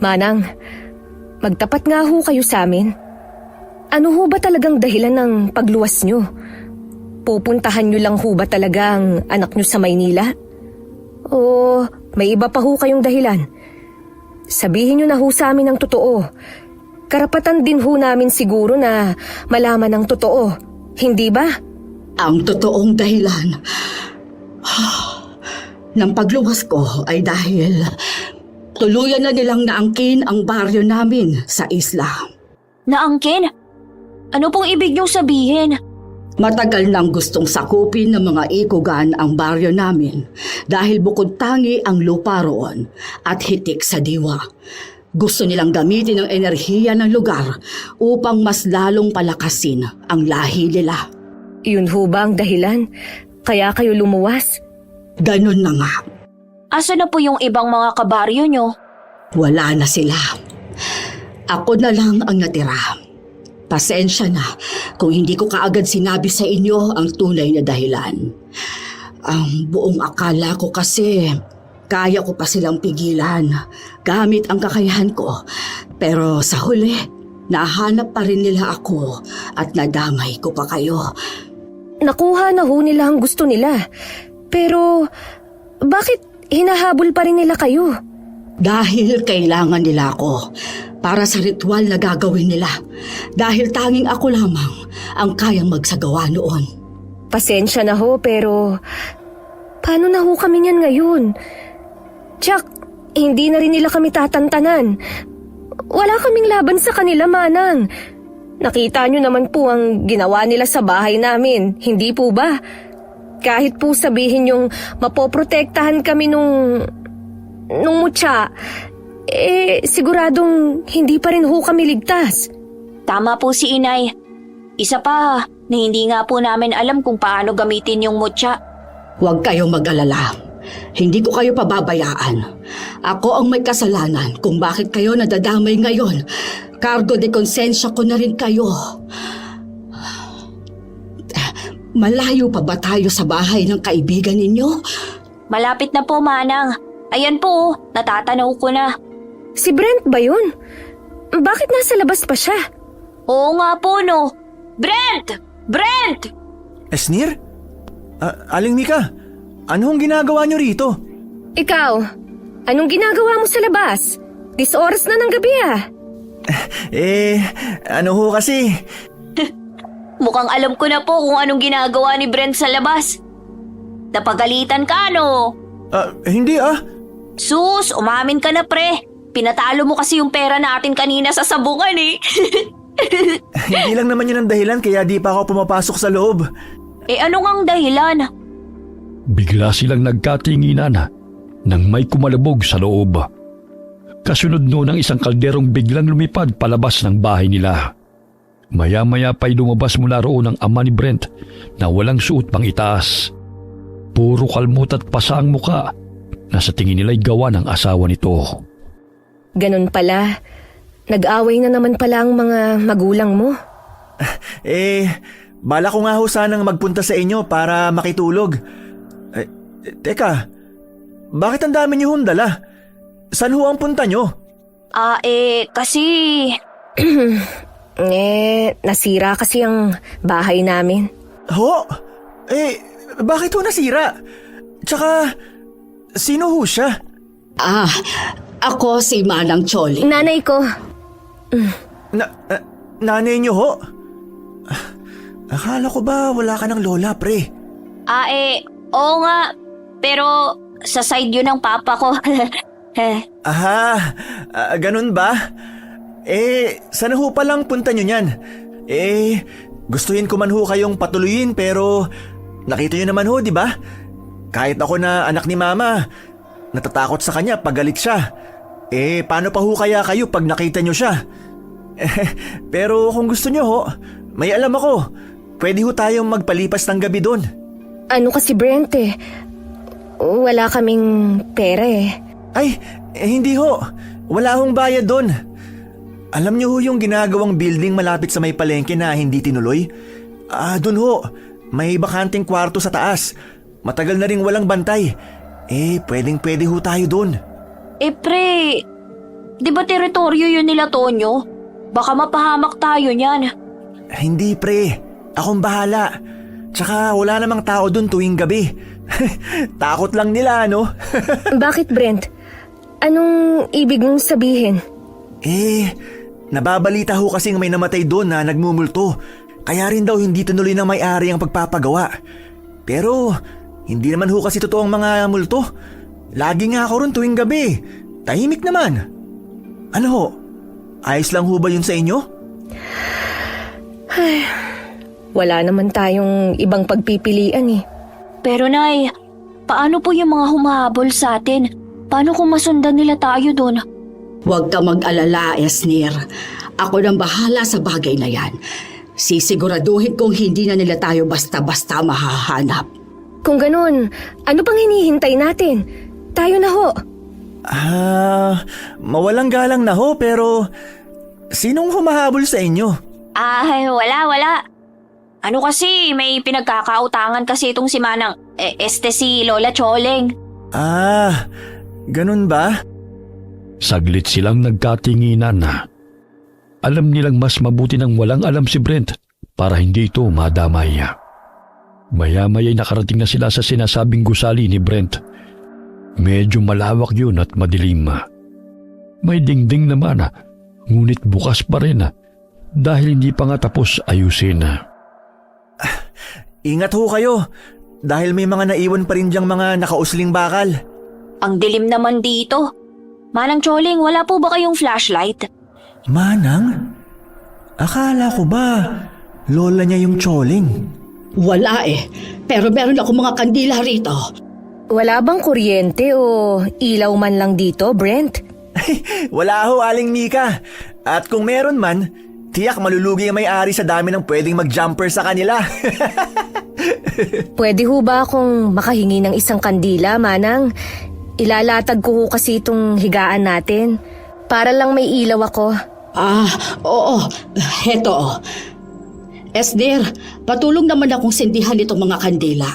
Manang, magtapat nga ho kayo sa amin. Ano ho ba talagang dahilan ng pagluwas nyo? Pupuntahan nyo lang ho ba talaga ang anak nyo sa Maynila? O may iba pa ho kayong dahilan? Sabihin nyo na ho sa amin ang totoo. Karapatan din ho namin siguro na malaman ang totoo. Hindi ba? Ang totoong dahilan ng pagluwas ko ay dahil tuluyan na nilang naangkin ang baryo namin sa isla. Naangkin? Ano pong ibig niyong sabihin? Matagal nang gustong sakupin ng mga ikugan ang baryo namin dahil bukod tangi ang lupa roon at hitik sa diwa. Gusto nilang gamitin ang enerhiya ng lugar upang mas lalong palakasin ang lahi nila. Yun ho ba ang dahilan? Kaya kayo lumuwas? Ganun na nga. Asa na po yung ibang mga kabaryo niyo? Wala na sila. Ako na lang ang natira. Pasensya na kung hindi ko kaagad sinabi sa inyo ang tunay na dahilan. Ang buong akala ko kasi kaya ko pa silang pigilan gamit ang kakayahan ko. Pero sa huli, nahanap pa rin nila ako at nadamay ko pa kayo. Nakuha na ho nila ang gusto nila. Pero bakit hinahabol pa rin nila kayo? Dahil kailangan nila ako para sa ritual na gagawin nila dahil tanging ako lamang ang kayang magsagawa noon. Pasensya na ho, pero paano na ho kami niyan ngayon? Tsak, hindi na rin nila kami tatantanan. Wala kaming laban sa kanila, Manang. Nakita nyo naman po ang ginawa nila sa bahay namin, hindi po ba? Kahit po sabihin yung mapoprotektahan kami nung mutya, siguradong hindi pa rin ho kami ligtas. Tama po si Inay. Isa pa na hindi nga po namin alam kung paano gamitin yung mutya. Huwag kayong mag-alala. Hindi ko kayo pababayaan. Ako ang may kasalanan kung bakit kayo nadadamay ngayon. Cargo de konsensya ko na rin kayo. Malayo pa ba tayo sa bahay ng kaibigan ninyo? Malapit na po, Manang. Ayan po, natatanaw ko na. Si Brent ba yun? Bakit nasa labas pa siya? Oo nga po, no. Brent! Brent! Esnir? Aling Mika, ano ang ginagawa niyo rito? Ikaw, anong ginagawa mo sa labas? 10 oras na ng gabi ah. Ano ho kasi? Mukhang alam ko na po kung anong ginagawa ni Brent sa labas. Napagalitan ka, no? Hindi Sus, umamin ka na, pre. Pinatalo mo kasi yung pera natin kanina sa sabungan, eh. Hindi lang naman yun ang dahilan kaya di pa ako pumapasok sa loob. Ano ngang dahilan? Bigla silang nagkatinginan nang may kumalabog sa loob. Kasunod noon ang isang kalderong biglang lumipad palabas ng bahay nila. Maya-maya pa'y lumabas mula roon ang ama ni Brent na walang suot pang itaas. Puro kalmot at pasa ang muka na sa tingin nila'y gawa ng asawa nito. Ganun pala. Nag-away na naman pala ang mga magulang mo. Bala ko nga ho sanang magpunta sa inyo para makitulog. Teka, bakit ang dami niyo dala? Saan ho ang punta nyo? Kasi... Nasira kasi ang bahay namin. Ho? Bakit ho nasira? Tsaka, sino ho siya? Ako si Manang Choli. Nanay ko. Nanay niyo ho? Akala ko ba wala ka ng lola, pre? Oo nga. Pero sa side yun ng papa ko. Ganun ba? Sana ho palang punta nyo niyan? Gustuhin ko man ho kayong patuloyin pero nakita nyo naman ho, di ba? Kahit ako na anak ni mama, natatakot sa kanya pag galit siya. Paano pa ho kaya kayo pag nakita nyo siya? Pero kung gusto nyo ho, may alam ako. Pwede ho tayong magpalipas ng gabi doon. Ano kasi Brent wala kaming pera Hindi ho. Wala hong bayad doon. Alam niyo ho yung ginagawang building malapit sa may palengke na hindi tinuloy? Doon ho. May bakanting kwarto sa taas. Matagal na ring walang bantay. Pwedeng-pwede ho tayo doon. Pre, di ba teritoryo yun nila Tonyo? Baka mapahamak tayo niyan. Hindi pre. Akong bahala. Tsaka wala namang tao doon tuwing gabi. Takot lang nila, no? Bakit Brent? Anong ibig mong sabihin? Nababalita ho kasing may namatay doon na nagmumulto. Kaya rin daw hindi tuloy ng may-ari ang pagpapagawa. Pero hindi naman ho kasi totoo ang mga multo. Lagi nga ako ron tuwing gabi. Tahimik naman. Ano ho? Ayos lang ho ba yun sa inyo? Wala naman tayong ibang pagpipilian Pero Nay, paano po yung mga humahabol sa atin? Paano kung masundan nila tayo doon? Huwag ka mag-alala, Esnir. Ako nang bahala sa bagay na yan. Sisiguraduhin kong hindi na nila tayo basta-basta mahahanap. Kung ganun, ano pang hinihintay natin? Tayo na ho. Mawalang galang na ho pero sinong humahabol sa inyo? Wala. Ano kasi, may pinagkakautangan kasi itong si Manang, si Lola Choleng. Ganun ba? Saglit silang nagkatinginan na. Alam nilang mas mabuti nang walang alam si Brent para hindi ito madamay. Maya-maya'y nakarating na sila sa sinasabing gusali ni Brent. Medyo malawak yun at madilim. May dingding naman, Ngunit bukas pa rin dahil hindi pa nga tapos ayusin. Ingat ho kayo dahil may mga naiwan pa rin diyang mga nakausling bakal. Ang dilim naman dito. Manang Choling, wala po ba kayong flashlight? Manang? Akala ko ba lola niya yung Choling? Wala pero meron ako mga kandila rito. Wala bang kuryente o ilaw man lang dito, Brent? Wala ho, Aling Mika. At kung meron man, tiyak malulugi ang may-ari sa dami ng pwedeng mag-jumper sa kanila. Pwede ho ba akong makahingi ng isang kandila, Manang? Ilalatag ko ho kasi itong higaan natin. Para lang may ilaw ako. Oo. Heto. Esner, patulong naman akong sindihan itong mga kandila.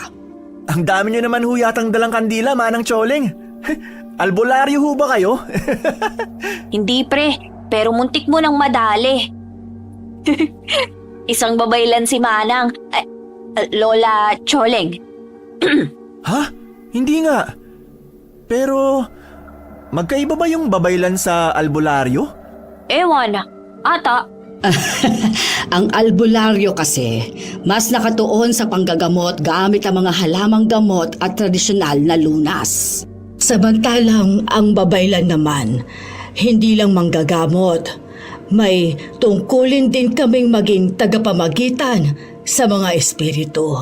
Ang dami niyo naman ho yatang dalang kandila, Manang Choling. Albularyo ho ba kayo? Hindi pre, pero muntik mo nang madali. Isang babaylan si Manang. Lola Choling. Ha? Hindi nga. Pero, magkaiba ba yung babaylan sa albularyo? Ewan, ata. Ang albularyo kasi, mas nakatuon sa panggagamot gamit ang mga halamang gamot at tradisyonal na lunas. Samantalang ang babaylan naman, hindi lang manggagamot. May tungkulin din kaming maging tagapamagitan sa mga espiritu.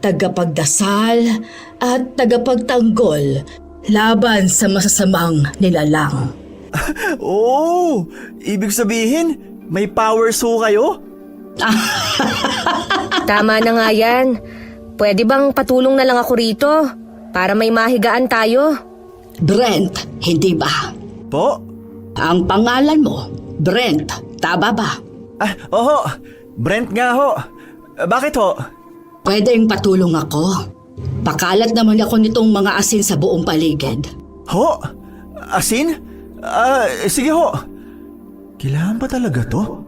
Tagapagdasal at tagapagtanggol laban sa masasamang nilalang. Oh, ibig sabihin, may powers ho kayo? Tama na nga yan. Pwede bang patulong na lang ako rito? Para may mahigaan tayo? Brent, hindi ba? Po? Ang pangalan mo, Brent, tama ba? Oo. Brent nga ho. Bakit ho? Pwedeng patulong ako. Pakalat naman ako nitong mga asin sa buong paligid. Ho? Asin? Sige ho. Kailangan ba talaga to?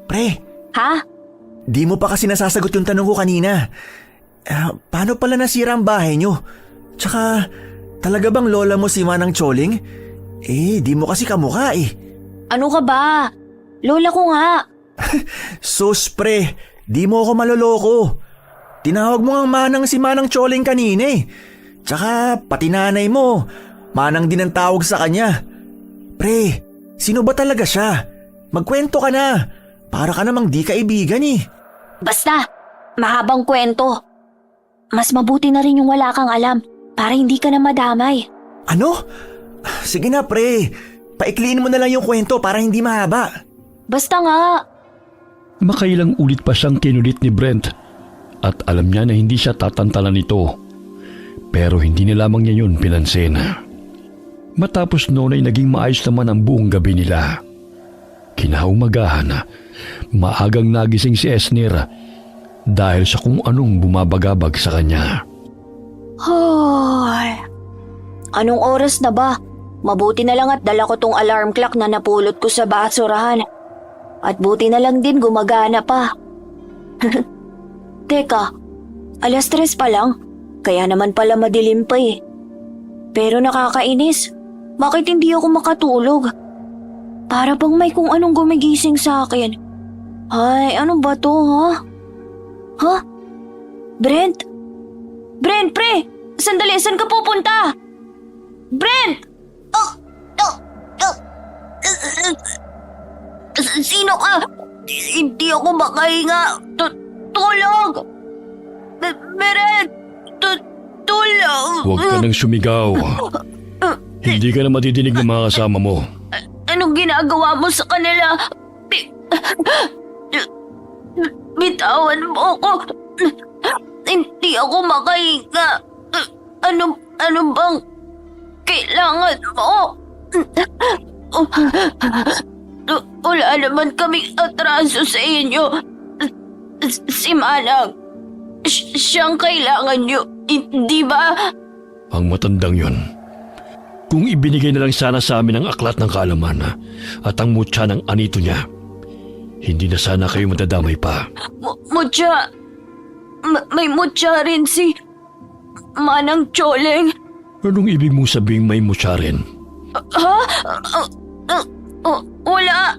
Pre, Ha? di mo pa kasi nasasagot yung tanong ko kanina. Paano pala nasira ang bahay nyo? Tsaka, talaga bang lola mo si Manang Choling? Di mo kasi kamukha Ano ka ba? Lola ko nga. Sus pre, di mo ako maloloko. Tinawag mo ang Manang si Manang Choling kanina Tsaka, pati nanay mo, Manang din ang tawag sa kanya. Pre, sino ba talaga siya? Magkwento ka na. Para ka namang di kaibigan Basta, mahabang kwento. Mas mabuti na rin yung wala kang alam para hindi ka na madamay. Ano? Sige na pre, paikliin mo na lang yung kwento para hindi mahaba. Basta nga. Makailang ulit pa siyang kinulit ni Brent at alam niya na hindi siya tatantalan nito. Pero hindi na lamang niya yun pinansin. Matapos noon ay naging maayos naman ang buong gabi nila. Kinaumagahan, maagang nagising si Esner dahil sa kung anong bumabagabag sa kanya. Hoy. Anong oras na ba? Mabuti na lang at dala ko tong alarm clock na napulot ko sa basurahan. At buti na lang din gumagana pa. Teka, 3:00 pa lang. Kaya naman pala madilim pa Pero nakakainis. Bakit hindi ako makatulog? Para bang may kung anong gumigising sa akin. Ay, ano ba to, ha? Ha? Brent? Brent, pre! Sandali, saan ka pupunta? Brent! Sino ka? Hindi ako makahinga. Tulog! Brent! Tulog! Huwag ka nang sumigaw. Hindi ka na matidinig ng mga kasama mo. Anong ginagawa mo sa kanila? Bitawan mo ako. Hindi ako makahinga. Ano bang kailangan mo? Wala naman kaming atraso sa inyo. Si Manang, siyang kailangan nyo, hindi ba? Ang matandang yon. Kung ibinigay na lang sana sa amin ang aklat ng kaalaman at ang mutya ng anito niya, hindi na sana kayo matadamay pa. Mutya? May mutya rin si Manang Choling? Anong ibig mong sabing may mutya rin? Ha? Wala.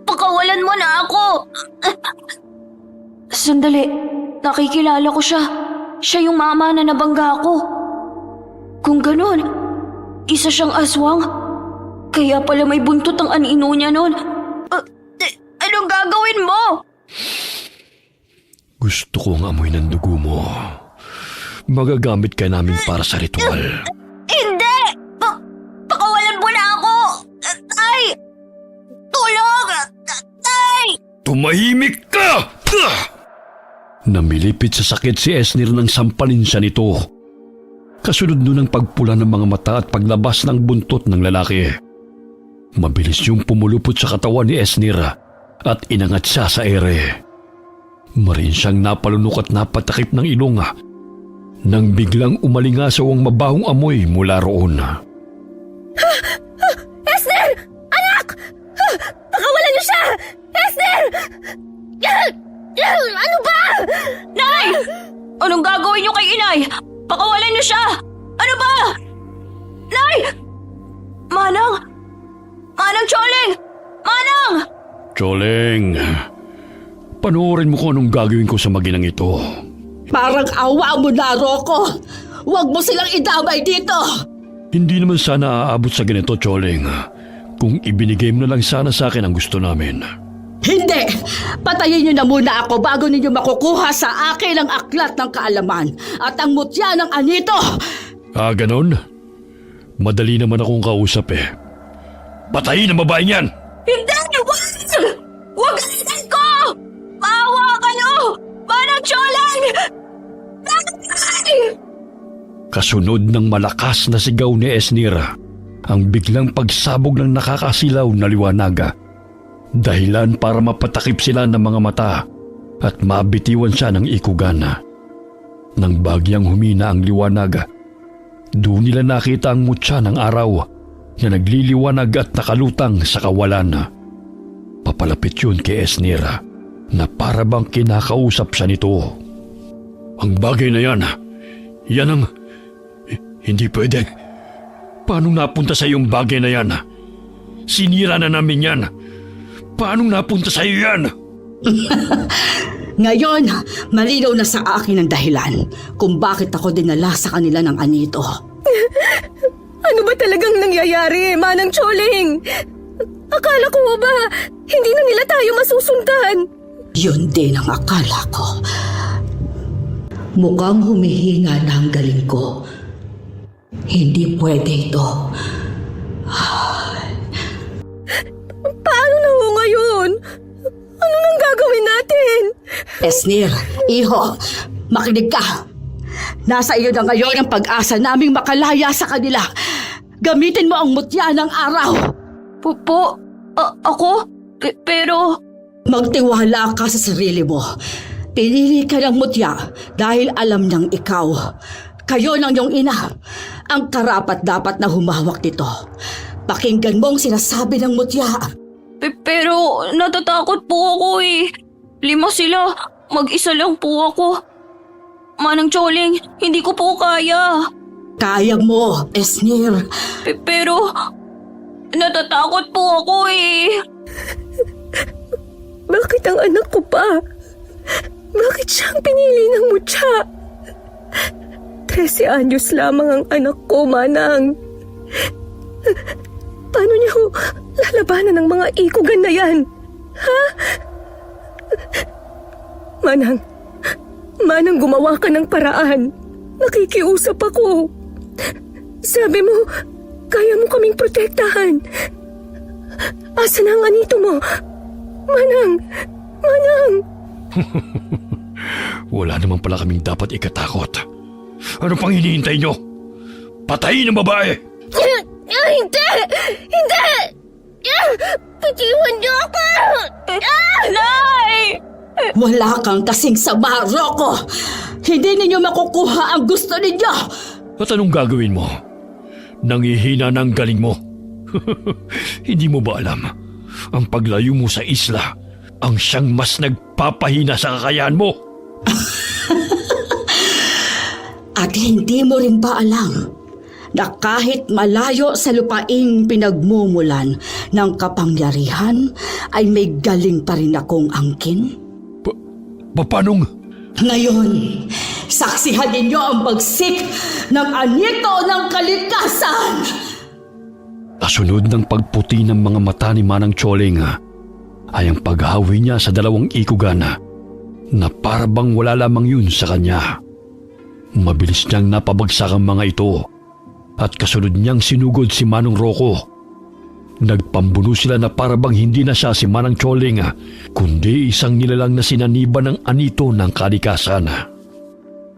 Pakawalan mo na ako. Sandali, nakikilala ko siya. Siya yung mama na nabangga ko. Kung ganun, isa siyang aswang. Kaya pala may buntot ang anino niya nun. Anong gagawin mo? Gusto kong amoy ng dugo mo. Magagamit ka namin para sa ritual. Hindi! Pakawalan mo na ako! Ay! Tulong! Ay! Tumahimik ka! Namilipit sa sakit si Esnir nang sampalin siya nito. Kasunod nun ang pagpula ng mga mata at paglabas ng buntot ng lalaki. Mabilis yung pumulupot sa katawan ni Esnir at inangat siya sa ere. Marin siyang napalunok at napatakip ng ilong nang biglang umalingasaw ang mabahong amoy mula roon. Esner! Anak! Pakawalan niyo siya! Esner! Ano ba? Nay! Anong gagawin niyo kay inay? Pakawalan niyo siya! Ano ba? Nay! Manang! Manang Choling! Manang! Choling, panoorin mo kung anong gagawin ko sa maginang ito. Parang awa mo na, Rocco. Huwag mo silang idamay dito. Hindi naman sana aabot sa ganito, Choling. Kung ibinigay mo na lang sana sa akin ang gusto namin. Hindi! Patayin niyo na muna ako bago ninyo makukuha sa akin ang aklat ng kaalaman at ang mutya ng anito! Ganon? Madali naman akong kausap eh. Patayin ang babaeng yan! Hindi! Wag! Wag ganyan ko! Maawa kayo! Manang Choling! Nay! Kasunod ng malakas na sigaw ni Esnir, ang biglang pagsabog ng nakakasilaw na liwanaga. Dahilan para mapatakip sila ng mga mata at mabitiwan siya ng ikugana. Nang bagyang humina ang liwanag, doon nila nakita ang mutya ng araw na nagliliwanag at nakalutang sa kawalan. Papalapit yun kay Esnir na para bang kinakausap siya nito. Ang bagay na yan ang... Hindi pwede. Paano napunta sa iyong bagay na yan? Sinira na namin yan. Paano napunta sa iyo yan? Ngayon, malinaw na sa akin ang dahilan kung bakit ako dinala sa kanila ng anito. Ano ba talagang nangyayari, Manang Choling? Akala ko ba, hindi na nila tayo masusundan? Yun din ang akala ko. Mukhang humihina na ang galing ko. Hindi pwede ito. Paano na ho ngayon? Ano nang gagawin natin? Esnir, iho, makinig ka. Nasa iyo na ngayon ang pag-asa naming makalaya sa kanila. Gamitin mo ang mutya ng araw. Ako? Pero... Magtiwala ka sa sarili mo. Pinili ka ng mutya dahil alam niyang ikaw. Kayo ng iyong ina ang karapat-dapat na humawak nito. Pakinggan mo ang sinasabi ng mutya. Pero natatakot po ako eh. 5 sila. Mag-isa lang po ako. Manang Choling, hindi ko po kaya. Kaya mo, Esnir. Pero natatakot po ako eh. Bakit ang anak ko pa? Bakit siyang pinili ng mutya? 13 anyos lamang ang anak ko, Manang. Paano niyo lalabanan ng mga ikugan na yan? Ha? Manang, gumawa ka ng paraan. Nakikiusap ako. Sabi mo, kaya mo kaming protektahan. Asa na ang anito mo? Manang! Wala naman pala kaming dapat ikatakot. Ano pang hinihintay nyo? Patayin ang babae! Hindi! Pitiwan niyo ako! Nay! Wala kang kasing sama, Rocco. Hindi ninyo makukuha ang gusto ninyo. At anong gagawin mo? Nangihina ng galing mo. Hindi mo ba alam? Ang paglayo mo sa isla ang siyang mas nagpapahina sa kakayahan mo. At hindi mo rin ba alam na kahit malayo sa lupaing pinagmumulan ng kapangyarihan ay may galing pa rin akong angkin? Papanong? Ngayon, saksihan ninyo ang bagsik ng anito ng kalikasan! Kasunod ng pagputi ng mga mata ni Manang Choling ay ang paghawi niya sa dalawang ikugan na para bang wala lamang yun sa kanya. Mabilis niyang napabagsak ang mga ito at kasunod niyang sinugod si Manong Rocco. Nagpambuno sila na para bang hindi na siya si Manang Choling kundi isang nilalang na sinaniba ng anito ng kalikasan.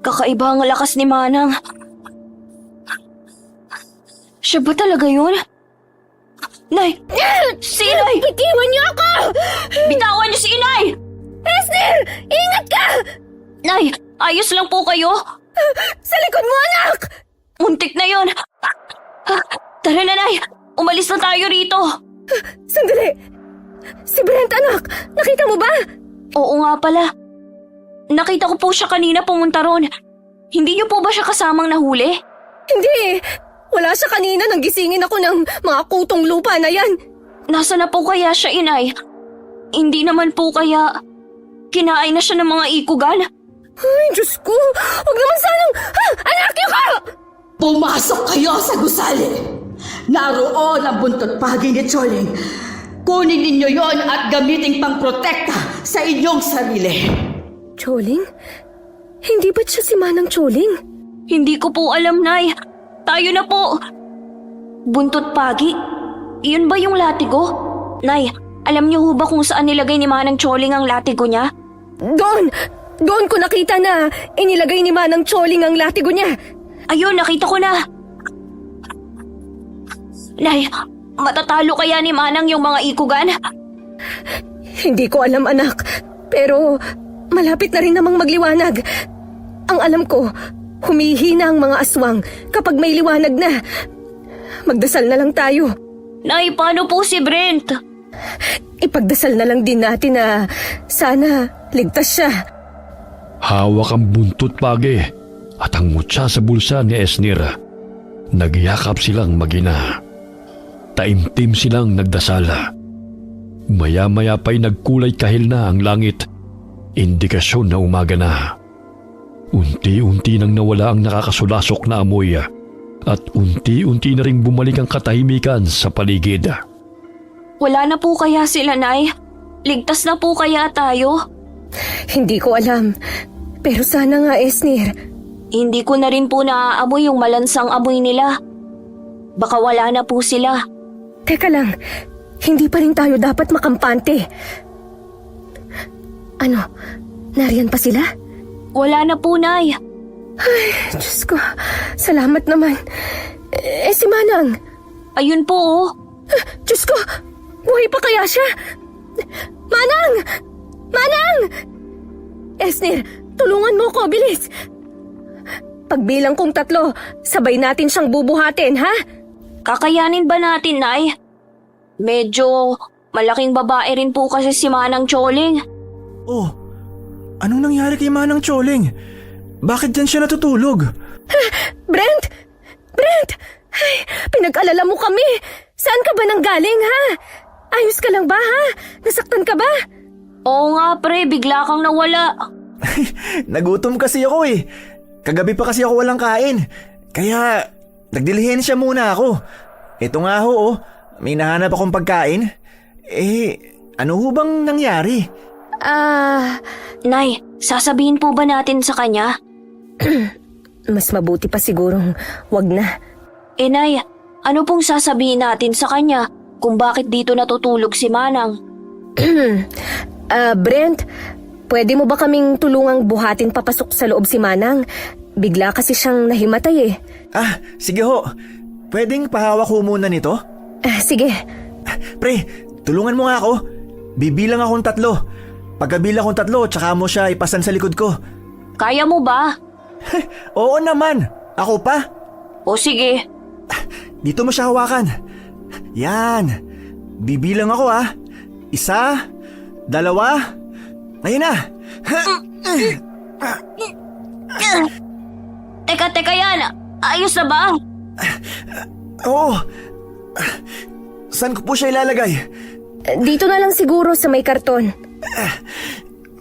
Kakaiba ang lakas ni Manang. Siya ba talaga yun? Nay! Si Inay! Bitiwan niyo ako! Bitawan niyo si Inay! Esner! Ingat ka! Nay! Ayos lang po kayo? Sa likod mo, anak! Muntik na yun! Tara na, Nay! Umalis na tayo rito! Sandali! Si Brent, anak! Nakita mo ba? Oo nga pala. Nakita ko po siya kanina pumunta ron. Hindi niyo po ba siya kasamang nahuli? Hindi! Wala siya kanina nang gisingin ako ng mga kutong lupa na yan. Nasa na po kaya siya, Inay? Hindi naman po kaya kinain na siya ng mga ikugan? Ay, Diyos ko! Huwag naman sanang... Anak niyo ka! Pumasok kayo sa gusali! Naroon ang buntot pagi ni Choling. Kunin ninyo yon at gamitin pang protekta sa inyong sarili. Choling? Hindi ba't siya si Manang Choling? Hindi ko po alam, Nay. Tayo na po. Buntot pagi? Iyon ba yung latigo? Nay, alam niyo ho ba kung saan nilagay ni Manang Choling ang latigo niya? Doon! Doon ko nakita na inilagay ni Manang Choling ang latigo niya. Ayun, nakita ko na. Nay, matatalo kaya ni Manang yung mga ikugan? Hindi ko alam, anak. Pero malapit na rin namang magliwanag. Ang alam ko, humihina ang mga aswang kapag may liwanag na. Magdasal na lang tayo. Nay, paano po si Brent? Ipagdasal na lang din natin na sana ligtas siya. Hawak ang buntot pagi at ang mutya sa bulsa ni Esnir. Nagyakap silang magina. Taimtim silang nagdasal. Maya-maya pa'y nagkulay kahil na ang langit. Indikasyon na umaga na. Unti-unti nang nawala ang nakakasulasok na amoy at unti-unti na ring bumalik ang katahimikan sa paligid. Wala na po kaya sila, Nay? Ligtas na po kaya tayo? Hindi ko alam. Pero sana nga, Esnir. Hindi ko na rin po naaamoy yung malansang amoy nila. Baka wala na po sila. Teka lang, hindi pa rin tayo dapat makampante. Ano, nariyan pa sila? Wala na po, Nay. Diyos ko, salamat naman. Si Manang? Ayun po, oh. Diyos ko, buhay pa kaya siya? Manang! Manang! Esnir, tulungan mo ko, bilis. Pagbilang kong 3, sabay natin siyang bubuhatin, ha? Kakayanin ba natin, Nay? Medyo malaking babae rin po kasi si Manang Choling. Oh, anong nangyari kay Manang Choling? Bakit dyan siya natutulog? Brent! Brent! Ay, pinag-alala mo kami. Saan ka ba nanggaling, ha? Ayos ka lang ba, ha? Nasaktan ka ba? Oo nga, pre. Bigla kang nawala. Nagutom kasi ako eh. Kagabi pa kasi ako walang kain. Kaya nagdilihensya muna ako. Ito nga ho, oh. May nahanap akong pagkain. Ano ho bang nangyari? Nay, sasabihin po ba natin sa kanya? Mas mabuti pa sigurong wag na. Nay, ano pong sasabihin natin sa kanya kung bakit dito natutulog si Manang? Brent, pwede mo ba kaming tulungang buhatin papasok sa loob si Manang? Bigla kasi siyang nahimatay eh. Sige ho. Pwedeng pahawak ho muna nito? Sige. Pre, tulungan mo nga ako. Bibilang akong 3. Pagkabilang akong 3, tsaka mo siya ipasan sa likod ko. Kaya mo ba? Oo naman. Ako pa. O sige. Dito mo siya hawakan. Yan. Bibilang ako 1, 2. Ngayon na. Teka yan. Ayos na ba? Oo. Saan ko po siya ilalagay? Dito na lang siguro sa may karton.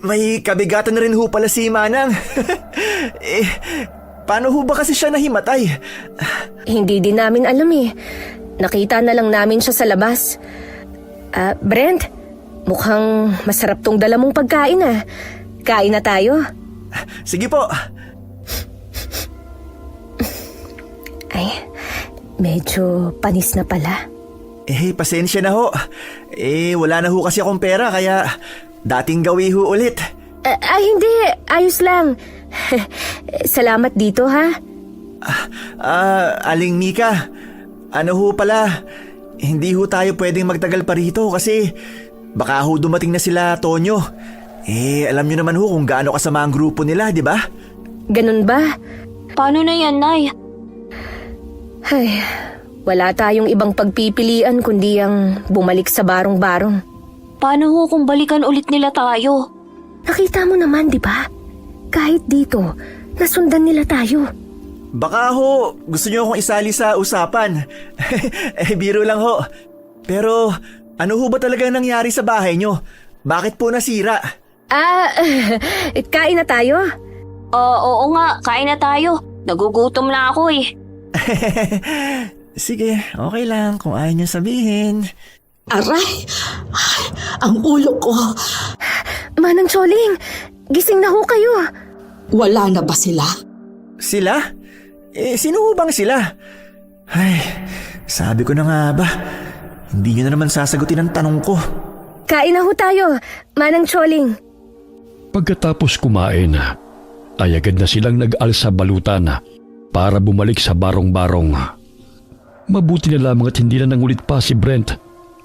May kabigatan na rin ho pala si Manang. Paano ho ba kasi siya nahimatay? Hindi din namin alam eh. Nakita na lang namin siya sa labas. Brent, mukhang masarap tong dala mong pagkain ah. Kain na tayo. Sige po. Ay, medyo panis na pala. Pasensya na ho. Wala na ho kasi akong pera kaya dating gawi ho ulit. Hindi. Ayos lang. Salamat dito ha. Aling Mika, ano ho pala, hindi ho tayo pwedeng magtagal pa rito kasi baka ho dumating na sila Tonyo. Alam nyo naman ho kung gaano kasama ang grupo nila, di ba? Ganun ba? Paano na yan, Nay? Ay, wala tayong ibang pagpipilian kundi ang bumalik sa barong-barong. Paano ho kung balikan ulit nila tayo? Nakita mo naman, di ba? Kahit dito, nasundan nila tayo. Baka ho, gusto nyo akong isali sa usapan. Biro lang ho. Pero ano ho ba talaga nangyari sa bahay nyo? Bakit po nasira? Kain na tayo? Oo nga, kain na tayo. Nagugutom na ako eh. Sige, okay lang kung ayaw nyo sabihin. Aray! Ay, ang ulo ko. Manang Choling, gising na ho kayo. Wala na ba sila? Sila? Sino ho bang sila? Ay, sabi ko na nga ba, hindi nyo na naman sasagutin ang tanong ko. Kain na ho tayo, Manang Choling. Pagkatapos kumain, ay agad na silang nag-alsa balutan para bumalik sa barong-barong. Mabuti na lamang at hindi na nangulit pa si Brent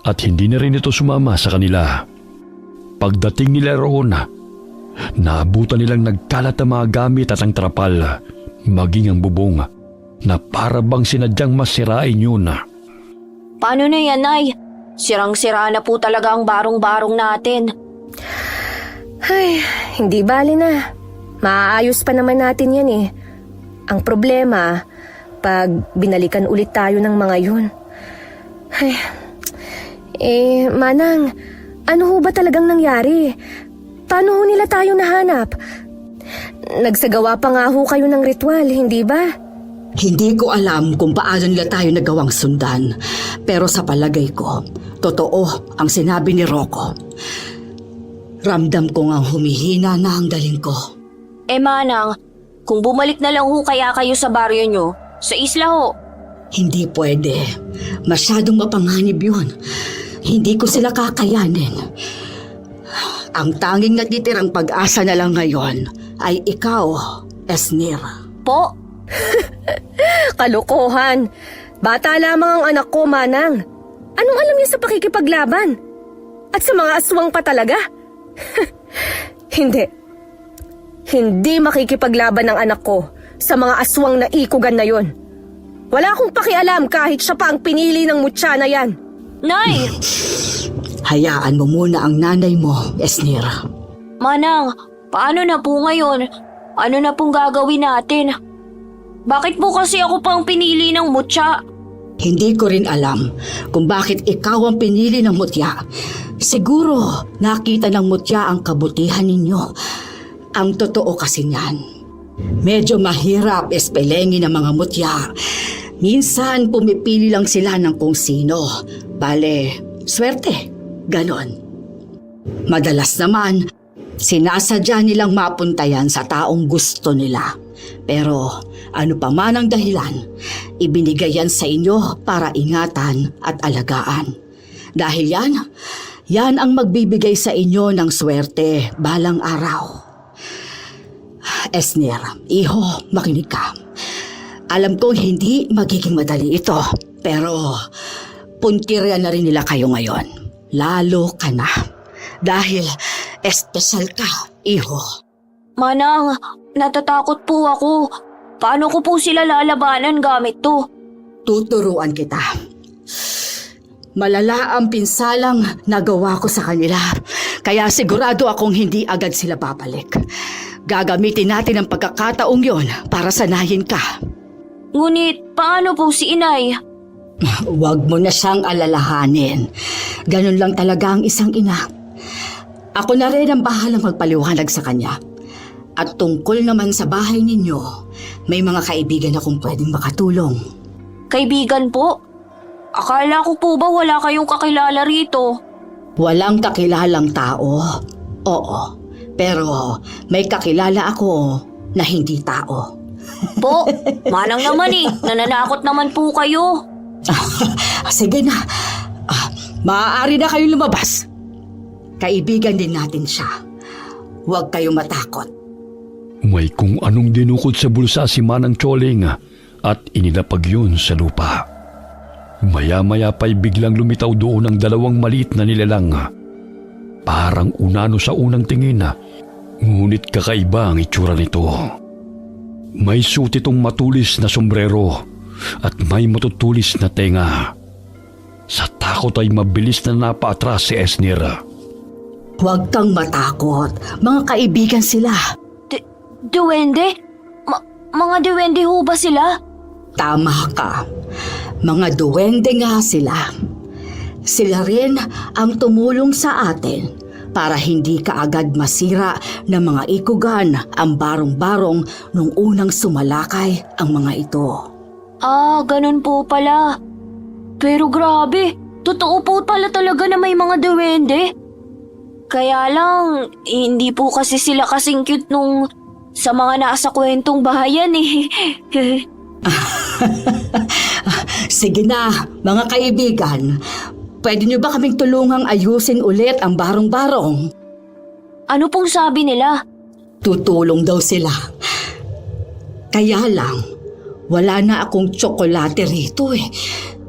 at hindi na rin ito sumama sa kanila. Pagdating nila roon, naabutan nilang nagkalat ang mga gamit at ang trapal, maging ang bubong na para bang sinadyang masirain yun. Paano na yan, Nay? Sirang-sira na po talaga ang barong-barong natin. Ay, hindi bali na. Maaayos pa naman natin yan eh. Ang problema, pag binalikan ulit tayo ng mga yun. Ay, Manang, ano ho ba talagang nangyari? Paano ho nila tayo nahanap? Nagsagawa pa nga ho kayo ng ritual, hindi ba? Hindi ko alam kung paano nila tayo nagawang sundan. Pero sa palagay ko, totoo ang sinabi ni Rocco. Ramdam ko nga humihina na ang daling ko. Manang, kung bumalik na lang ho kaya kayo sa baryo nyo, sa isla ho. Hindi pwede. Masyadong mapanganib yun. Hindi ko sila kakayanin. Ang tanging natitirang pag-asa na lang ngayon ay ikaw, Esnir. Po? Kalokohan. Bata lamang ang anak ko, Manang. Anong alam niya sa pakikipaglaban? At sa mga aswang pa talaga? Hindi. Hindi makikipaglaban ng anak ko sa mga aswang na ikugan na yon. Wala akong pakialam kahit siya pa ang pinili ng mutya na yan. Nay! Hayaan mo muna ang nanay mo, Esnir. Manang, paano na po ngayon? Ano na pong gagawin natin? Bakit po kasi ako pang pinili ng mutya? Hindi ko rin alam kung bakit ikaw ang pinili ng mutya. Siguro nakita ng mutya ang kabutihan ninyo. Ang totoo kasi niyan, medyo mahirap espelengin ng mga mutya. Minsan pumipili lang sila ng kung sino. Bale, swerte. Ganon. Madalas naman, sinasadya nilang mapuntayan sa taong gusto nila. Pero ano pa man ang dahilan, ibinigay yan sa inyo para ingatan at alagaan. Dahil yan ang magbibigay sa inyo ng swerte balang araw. Esnir, iho, makinig ka. Alam kong hindi magiging madali ito, pero puntirya na rin nila kayo ngayon. Lalo ka na. Dahil espesyal ka, iho. Manang, natatakot po ako. Paano ko po sila lalabanan gamit to? Tuturuan kita. Malala ang pinsalang nagawa ko sa kanila. Kaya sigurado akong hindi agad sila babalik. Gagamitin natin ang pagkakataong yon para sanayin ka. Ngunit paano po si inay? Huwag mo na siyang alalahanin. Ganun lang talaga ang isang ina. Ako na rin ang bahalang magpaliwanag sa kanya. At tungkol naman sa bahay ninyo, may mga kaibigan akong pwedeng makatulong. Kaibigan po? Akala ko po ba wala kayong kakilala rito? Walang kakilalang tao. Oo, pero may kakilala ako na hindi tao. Po, manang naman nananakot naman po kayo. Sige na, maaari na kayong lumabas. Kaibigan din natin siya. Huwag kayong matakot. May kung anong dinukot sa bulsa si Manang Choling at inilapag yun sa lupa. Maya-maya pa'y biglang lumitaw doon ang dalawang maliit na nilalang. Parang unano sa unang tingin, ngunit kakaiba ang itsura nito. May suot itong matulis na sombrero at may matutulis na tenga. Sa takot ay mabilis na napaatras si Esnir. Huwag kang matakot. Mga kaibigan sila. Duwende? Mga duwende ho ba sila? Tama ka. Mga duwende nga sila. Sila rin ang tumulong sa atin para hindi kaagad masira ng mga ikugan ang barong-barong nung unang sumalakay ang mga ito. Ah, ganun po pala. Pero grabe, totoo po pala talaga na may mga duwende. Kaya lang, hindi po kasi sila kasing cute nung sa mga nasa kwentong bahayan eh. Sige na, mga kaibigan. Pwede niyo ba kaming tulungang ayusin ulit ang barong-barong? Ano pong sabi nila? Tutulong daw sila. Kaya lang, wala na akong tsokolate rito eh.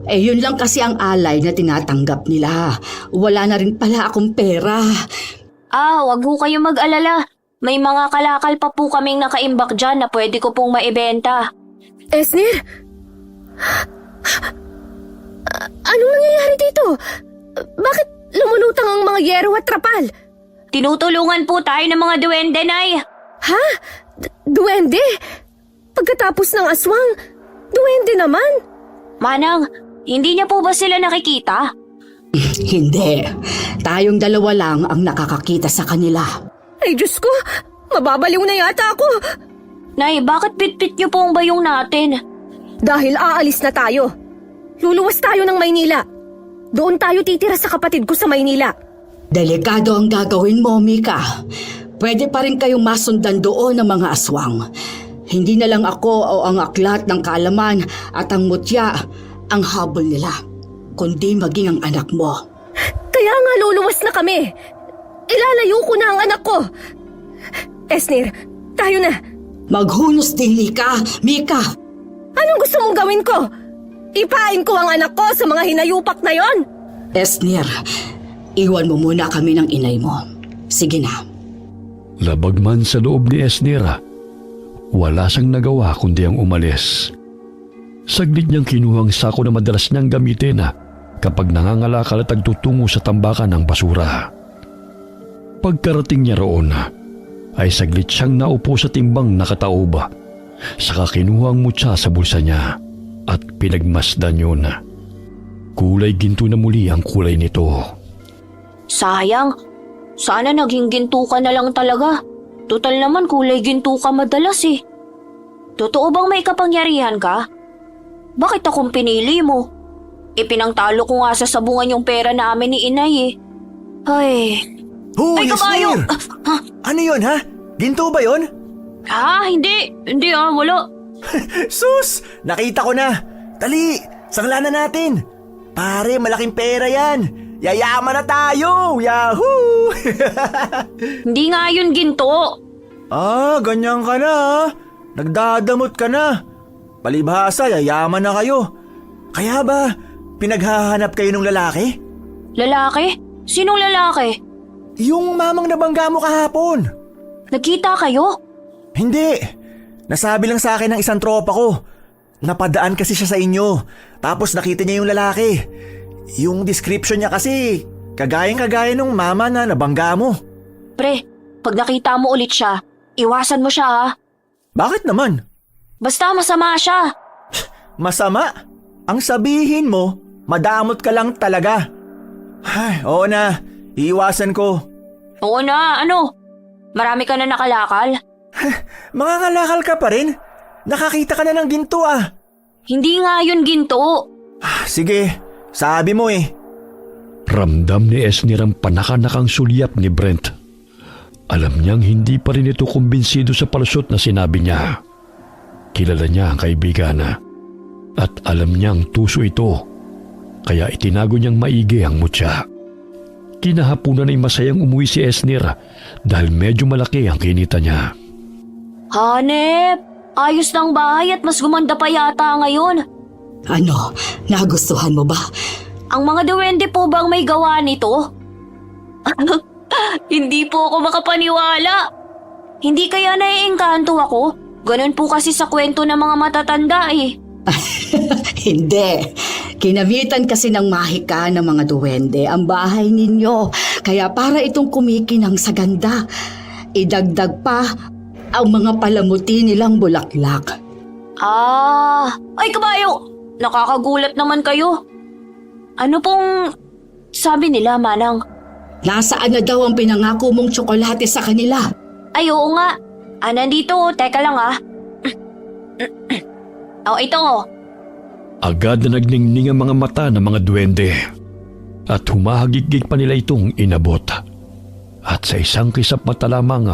Yun lang kasi ang alay na tinatanggap nila. Wala na rin pala akong pera. Ah, wag ho kayong mag-alala. May mga kalakal pa po kaming nakaimbak dyan na pwede ko pong maibenta. Esnir? Anong nangyayari dito? Bakit lumulutang ang mga yero at trapal? Tinutulungan po tayo ng mga duwende, Nay. Ha? Duwende? Pagkatapos ng aswang, duwende naman? Manang, hindi niya po ba sila nakikita? Hindi. Tayong dalawa lang ang nakakakita sa kanila. Ay Diyos ko, mababaliw na yata ako. Nay, bakit bitbit niyo po ang bayong natin? Dahil aalis na tayo. Luluwas tayo ng Maynila. Doon tayo titira sa kapatid ko sa Maynila. Delikado ang gagawin mo, Mika. Pwede pa rin kayong masundan doon ng mga aswang. Hindi na lang ako o ang aklat ng kaalaman at ang mutya ang habol nila, kundi maging ang anak mo. Kaya nga luluwas na kami. Ilalayo ko na ang anak ko. Esnir, tayo na. Maghunos dili ka, Mika. Anong gusto mong gawin ko? Ipain ko ang anak ko sa mga hinayupak na yon? Esnir, iwan mo muna kami ng inay mo. Sige na. Labag man sa loob ni Esnir, wala siyang nagawa kundi ang umalis. Saglit niyang kinuhang sako na madalas niyang gamitin kapag nangangalakal at nagtutungo sa tambakan ng basura. Pagkarating niya roon, ay saglit siyang naupo sa timbang nakataob. Saka kinuha ang mutya sa bulsa niya at pinagmasdan yun. Kulay ginto na muli ang kulay nito. Sayang, sana naging ginto ka na lang talaga. Total naman kulay ginto ka madalas eh. Totoo bang may kapangyarihan ka? Bakit akong pinili mo? Ipinangtalo ko nga sa sabungan yung pera namin ni inay eh. Ay... Hoy, Ay, kabayo! Esnir! Ano yun, ha? Ginto ba yun? Hindi. Hindi wala. Sus! Nakita ko na! Dali! Sangla na natin! Pare, malaking pera yan! Yayaman na tayo! Yahoo! Hindi nga yun ginto. Ganyan ka na ha? Nagdadamot ka na. Palibhasa, yayaman na kayo. Kaya ba, pinaghahanap kayo ng lalaki? Lalaki? Sinong lalaki? Yung mamang nabangga mo kahapon. Nagkita kayo? Hindi. Nasabi lang sa akin ng isang tropa ko. Napadaan kasi siya sa inyo. Tapos nakita niya yung lalaki. Yung description niya kasi, kagayang-kagaya nung mama na nabangga mo. Pre, pag nakita mo ulit siya, iwasan mo siya ha. Bakit naman? Basta masama siya. Masama? Ang sabihin mo, madamot ka lang talaga. Ay, oo na, iiwasan ko. Oo na, ano? Marami ka na nakalakal? Mga ngalakal ka pa rin? Nakakita ka na ng ginto ah. Hindi nga yun ginto. Sige, sabi mo eh. Ramdam ni Esnir ang panakanakang sulyap ni Brent. Alam niyang hindi pa rin ito kumbinsido sa palusot na sinabi niya. Kilala niya ang kaibigan at alam niyang tuso ito, kaya itinago niyang maigi ang mutya. Kinahapunan ay masayang umuwi si Esnir dahil medyo malaki ang kinita niya. Hanep, ayos ng bahay at mas gumanda pa yata ngayon. Ano, nagustuhan mo ba? Ang mga duwende po bang may gawa nito? Hindi po ako makapaniwala. Hindi kaya naiengkanto ako? Ganun po kasi sa kwento ng mga matatanda eh. Hindi. Kinamitan kasi ng mahika ng mga duwende ang bahay ninyo. Kaya para itong kumikinang sa ganda, idagdag pa ang mga palamuti nilang bulaklak. Ay kabayo! Nakakagulat naman kayo. Ano pong sabi nila, Manang? Nasaan na daw ang pinangako mong tsokolate sa kanila? Ay oo nga. Nandito, teka lang ito. Agad na nagningning ang mga mata ng mga duwende at humahagigig pa nila itong inabot. At sa isang kisap mata lamang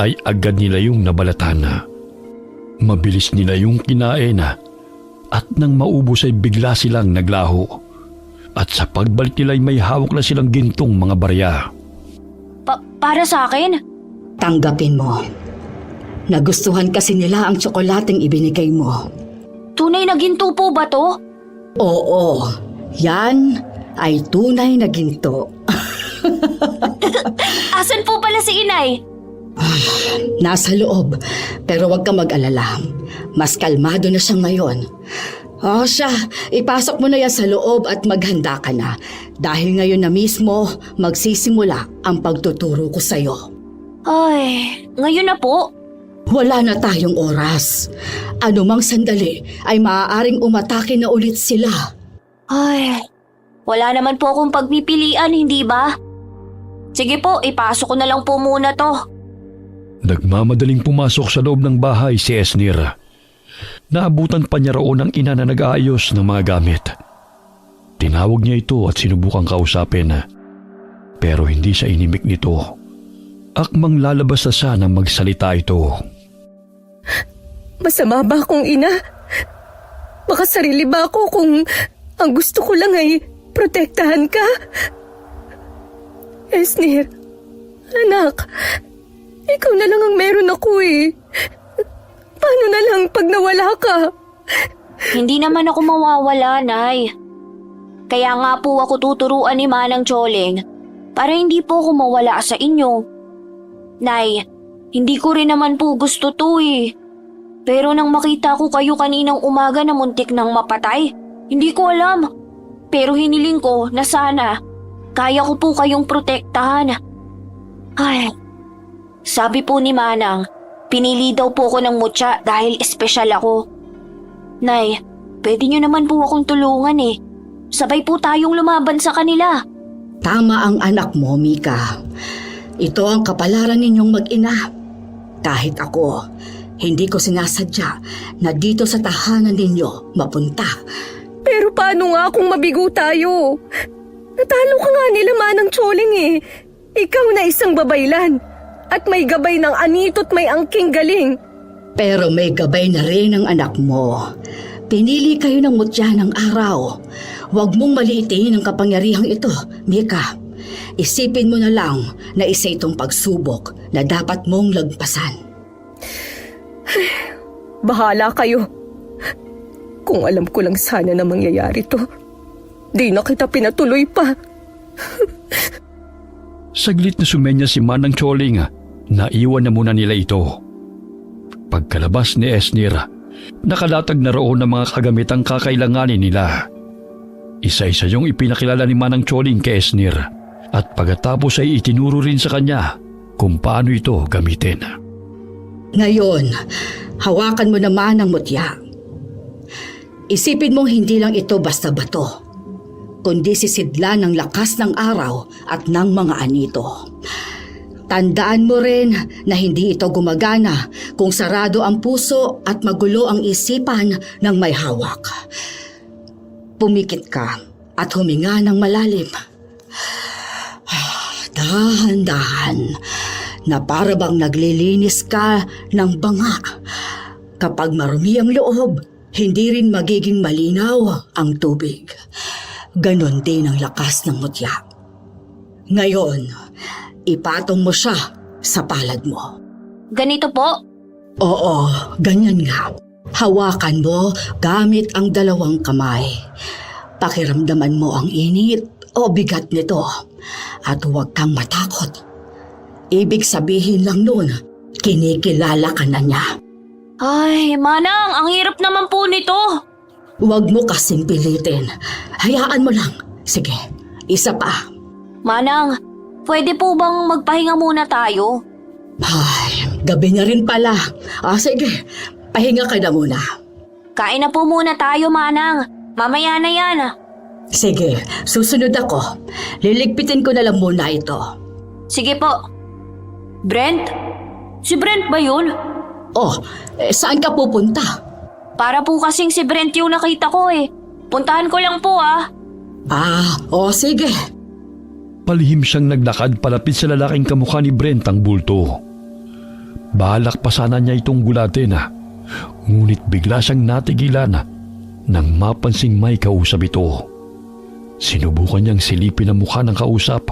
ay agad nila yung nabalatan. Mabilis nila yung kinain at nang maubos ay bigla silang naglaho. At sa pagbalik nila ay may hawak na silang gintong mga barya. Para sa akin? Tanggapin mo. Nagustuhan kasi nila ang tsokolateng ibinigay mo. Tunay na ginto po ba to? Oo, yan ay tunay na ginto. Asan po pala si Inay? Nasa loob, pero huwag ka mag-alala. Mas kalmado na siya ngayon. Siya, ipasok mo na yan sa loob at maghanda ka na. Dahil ngayon na mismo, magsisimula ang pagtuturo ko sa'yo. Ay, ngayon na po? Wala na tayong oras. Anumang sandali ay maaaring umatake na ulit sila. Ay, wala naman po akong pagpipilian, hindi ba? Sige po, ipasok ko na lang po muna to. Nagmamadaling pumasok sa loob ng bahay si Esnir. Naabutan pa niya roon ang ina na nag-aayos ng mga gamit. Tinawag niya ito at sinubukang kausapin. Pero hindi siya inimik nito. Akmang lalabas na sana magsalita ito. Masama ba akong ina? Makasarili ba ako kung ang gusto ko lang ay protektahan ka? Esnir, anak, ikaw na lang ang meron ako eh. Paano na lang pag nawala ka? Hindi naman ako mawawala, Nay. Kaya nga po ako tuturuan ni Manang Choling para hindi po ako mawala sa inyo. Nay, hindi ko rin naman po gusto to eh. Pero nang makita ko kayo kaninang umaga na muntik nang mapatay, hindi ko alam. Pero hiniling ko na sana kaya ko po kayong protektahan. Ay, sabi po ni Manang, pinili daw po ako ng mutya dahil espesyal ako. Nay, pwede niyo naman po akong tulungan eh. Sabay po tayong lumaban sa kanila. Tama ang anak mo, Mika. Ito ang kapalaran ninyong mag-ina. Kahit ako, hindi ko sinasadya na dito sa tahanan ninyo mapunta. Pero paano nga kung mabigo tayo? Natalo ka nga nila Manang Choling eh. Ikaw na isang babaylan. At may gabay ng anito't may angking galing. Pero may gabay na rin ang anak mo. Pinili kayo ng mutya ng araw. Huwag mong maliitin ang kapangyarihang ito, Mika. Isipin mo na lang na isa itong pagsubok na dapat mong lagpasan. Bahala kayo. Kung alam ko lang sana na mangyayari to, di na kita pinatuloy pa. Saglit na sumenya si Manang Choling. Naiwan na muna nila ito. Pagkalabas ni Esnir, nakalatag na roon ng mga kagamitang kakailanganin nila. Isa-isa yung ipinakilala ni Manang Choling kay Esnir at pagkatapos ay itinuro rin sa kanya kung paano ito gamitin. Ngayon, hawakan mo naman ang mutya. Isipin mong hindi lang ito basta bato, kundi sisidlan ng lakas ng araw at ng mga anito. Tandaan mo rin na hindi ito gumagana kung sarado ang puso at magulo ang isipan ng may hawak. Pumikit ka at huminga ng malalim. Dahan-dahan na para bang naglilinis ka ng banga. Kapag marumi ang loob, hindi rin magiging malinaw ang tubig. Ganon din ang lakas ng mutya. Ngayon, ipatong mo siya sa palad mo. Ganito po? Oo, ganyan nga. Hawakan mo gamit ang dalawang kamay. Pakiramdaman mo ang init o bigat nito at huwag kang matakot. Ibig sabihin lang nun, kinikilala ka na niya. Ay, Manang, ang hirap naman po nito. Huwag mo kasing pilitin. Hayaan mo lang. Sige, isa pa. Manang, pwede po bang magpahinga muna tayo? Ay, gabi na rin pala. Sige, pahinga ka na muna. Kain na po muna tayo, Manang. Mamaya na yan. Sige, susunod ako. Liligpitin ko na lang muna ito. Sige po. Brent? Si Brent ba yun? Oh, saan ka pupunta? Para po kasing si Brent yung nakita ko eh. Puntahan ko lang po ah. Sige. Palihim siyang naglakad palapit sa lalaking kamukha ni Brent ang bulto. Balak pa sana niya itong gulatin ngunit bigla siyang natigilan nang mapansing may kausap ito. Sinubukan niyang silipin ang mukha ng kausap,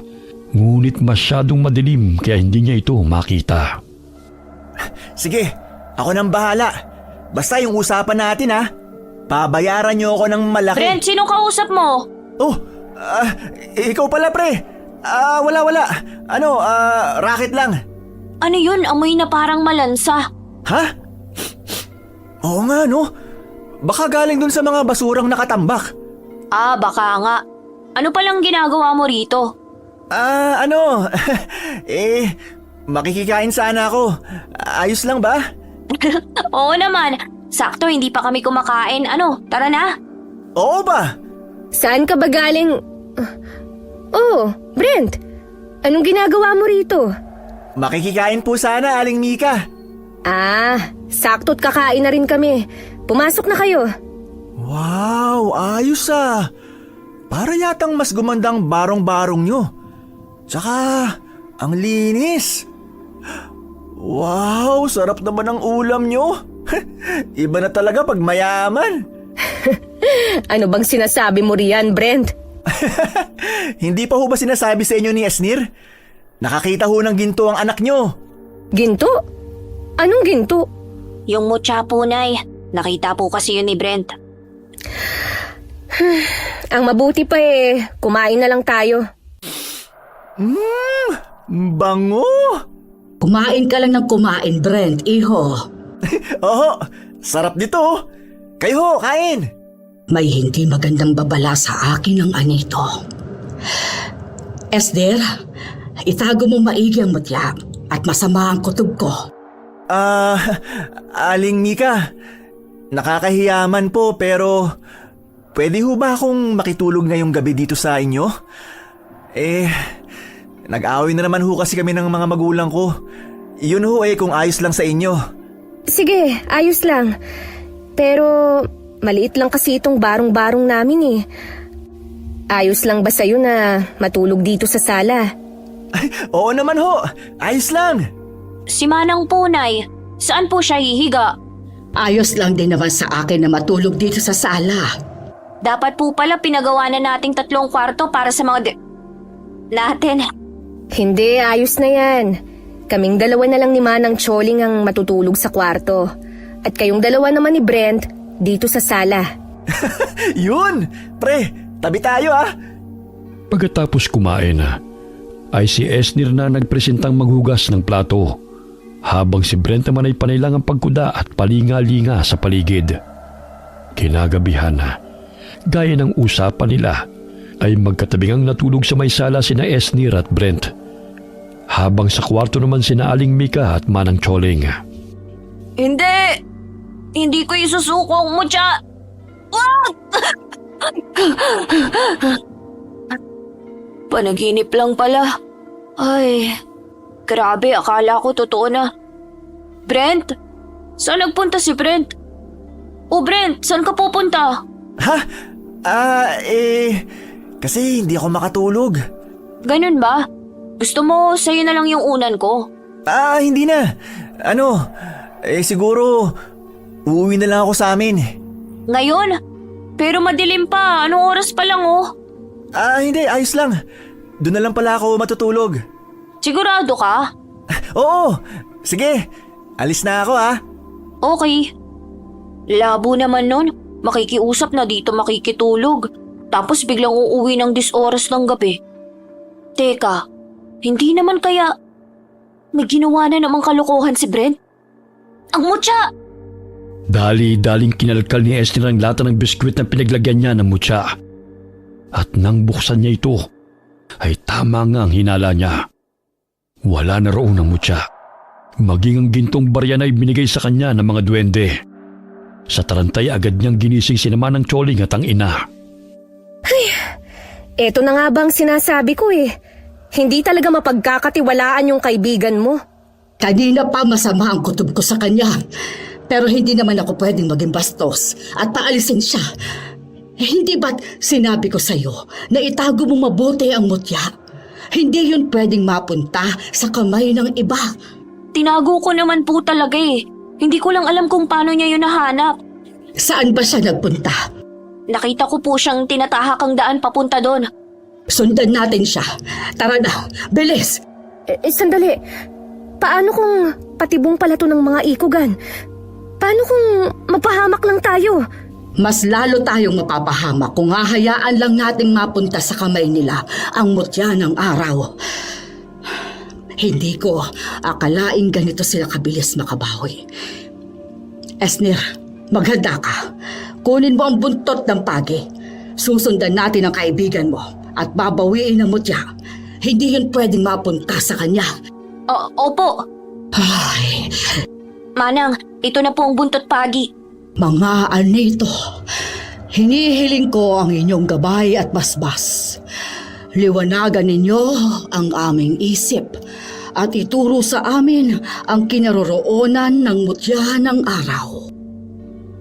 ngunit masyadong madilim kaya hindi niya ito makita. Sige, ako nang bahala. Basta yung usapan natin pabayaran niyo ako ng malaki. Brent, sinong kausap mo? Oh, ikaw pala pre. Wala. Racket lang. Ano yun? Amoy na parang malansa. Ha? Oo nga no. Baka galing dun sa mga basurang nakatambak. Baka nga. Ano palang ginagawa mo rito? Makikikain sana ako. Ayos lang ba? Oo naman. Sakto, hindi pa kami kumakain. Tara na. Oo ba? Saan ka ba galing? Brent, anong ginagawa mo rito? Makikikain po sana, Aling Mika. Sakto't kakain na rin kami. Pumasok na kayo. Wow, ayos Para yatang mas gumandang barong-barong nyo. Tsaka, ang linis. Wow, sarap naman ang ulam nyo. Iba na talaga pag mayaman. Ano bang sinasabi mo riyan, Brent? Hindi pa ho ba sinasabi sa inyo ni Esnir? Nakakita ho ng ginto ang anak nyo. Ginto? Anong ginto? Yung mutya po, Nay. Nakita po kasi yun ni Brent. Ang mabuti pa kumain na lang tayo. Bango! Kumain ka lang ng kumain, Brent, iho. Oo, sarap dito. Kayo ho, kain. May hindi magandang babala sa akin ng anito. Esder, itago mo maigi ang mutya at masama ang kutob ko. Aling Mika, nakakahiyaman po pero pwede ho ba akong makitulog ngayong gabi dito sa inyo? Nag-away na naman ho kasi kami ng mga magulang ko. Yun ho kung ayos lang sa inyo. Sige, ayos lang. Pero maliit lang kasi itong barong-barong namin Ayos lang ba sa'yo na matulog dito sa sala? Oo naman ho, ayos lang. Si Manang po, Nay. Saan po siya hihiga? Ayos lang din naman sa akin na matulog dito sa sala. Dapat po pala pinagawa na nating 3 kwarto para sa mga natin. Hindi, ayos na yan. Kaming dalawa na lang ni Manang Choling ang matutulog sa kwarto. At kayong dalawa naman ni Brent dito sa sala. Yun, pre, tabi tayo Pagkatapos kumain ay si Esnir na nagpresentang maghugas ng plato, habang si Brent naman ay panailangang pagkuda at palinga-linga sa paligid. Kinagabihan gaya ng usapan nila, ay magkatabingang natulog sa may sala sina Esnir at Brent, habang sa kwarto naman sina Aling Mika at Manang Choling. Hindi ko isusuko ang mutya. Panaginip lang pala. Ay, grabe, akala ko totoo na. Brent? Saan nagpunta si Brent? Oh, Brent, saan ka pupunta? Ha? Kasi hindi ako makatulog. Ganun ba? Gusto mo sa'yo na lang yung unan ko? Hindi na. Siguro, uuwi na lang ako sa amin. Ngayon? Pero madilim pa, anong oras pa lang oh? Hindi, ayos lang. Doon na lang pala ako matutulog. Sigurado ka? Oo, sige. Alis na ako ha. Okay. Labo naman nun, makikiusap na dito makikitulog. Tapos biglang uuwi ng 10 oras ng gabi. Teka, hindi naman kaya may ginawa na namang kalokohan si Brent? Ang mutya! Dali-daling kinalkal ni Esner ang lata ng biskwit na pinaglagyan niya ng mutya. At nang buksan niya ito, ay tama nga ang hinala niya. Wala na roon ang mutya. Maging ang gintong barya na ibinigay sa kanya ng mga duwende. Sa tarantay agad niyang ginising si naman ng Choling at ang ina. Eto na nga bang sinasabi ko eh. Hindi talaga mapagkakatiwalaan yung kaibigan mo. Kanina pa masama ang kutob ko sa kanya. Pero hindi naman ako pwedeng maging bastos at paalisin siya. Hindi ba't sinabi ko sa'yo na itago mo mabuti ang mutya? Hindi yun pwedeng mapunta sa kamay ng iba. Tinago ko naman po talaga eh. Hindi ko lang alam kung paano niya yun nahanap. Saan ba siya nagpunta? Nakita ko po siyang tinatahak ang daan papunta doon. Sundan natin siya. Tara na, bilis! Sandali. Paano kung patibong pala to ng mga ikugan? Paano kung mapahamak lang tayo? Mas lalo tayong mapapahamak kung hahayaan lang nating mapunta sa kamay nila ang mutya ng araw. Hindi ko akalaing ganito sila kabilis makabawi. Esner, maghanda ka. Kunin mo ang buntot ng pagi. Susundan natin ang kaibigan mo at babawiin ang mutya. Hindi yun pwedeng mapunta sa kanya. Opo. Ay, Manang, ito na po ang buntot pagi. mga anito, hinihiling ko ang inyong gabay at basbas. Liwanagan ninyo ang aming isip at ituro sa amin ang kinaroroonan ng mutya ng araw.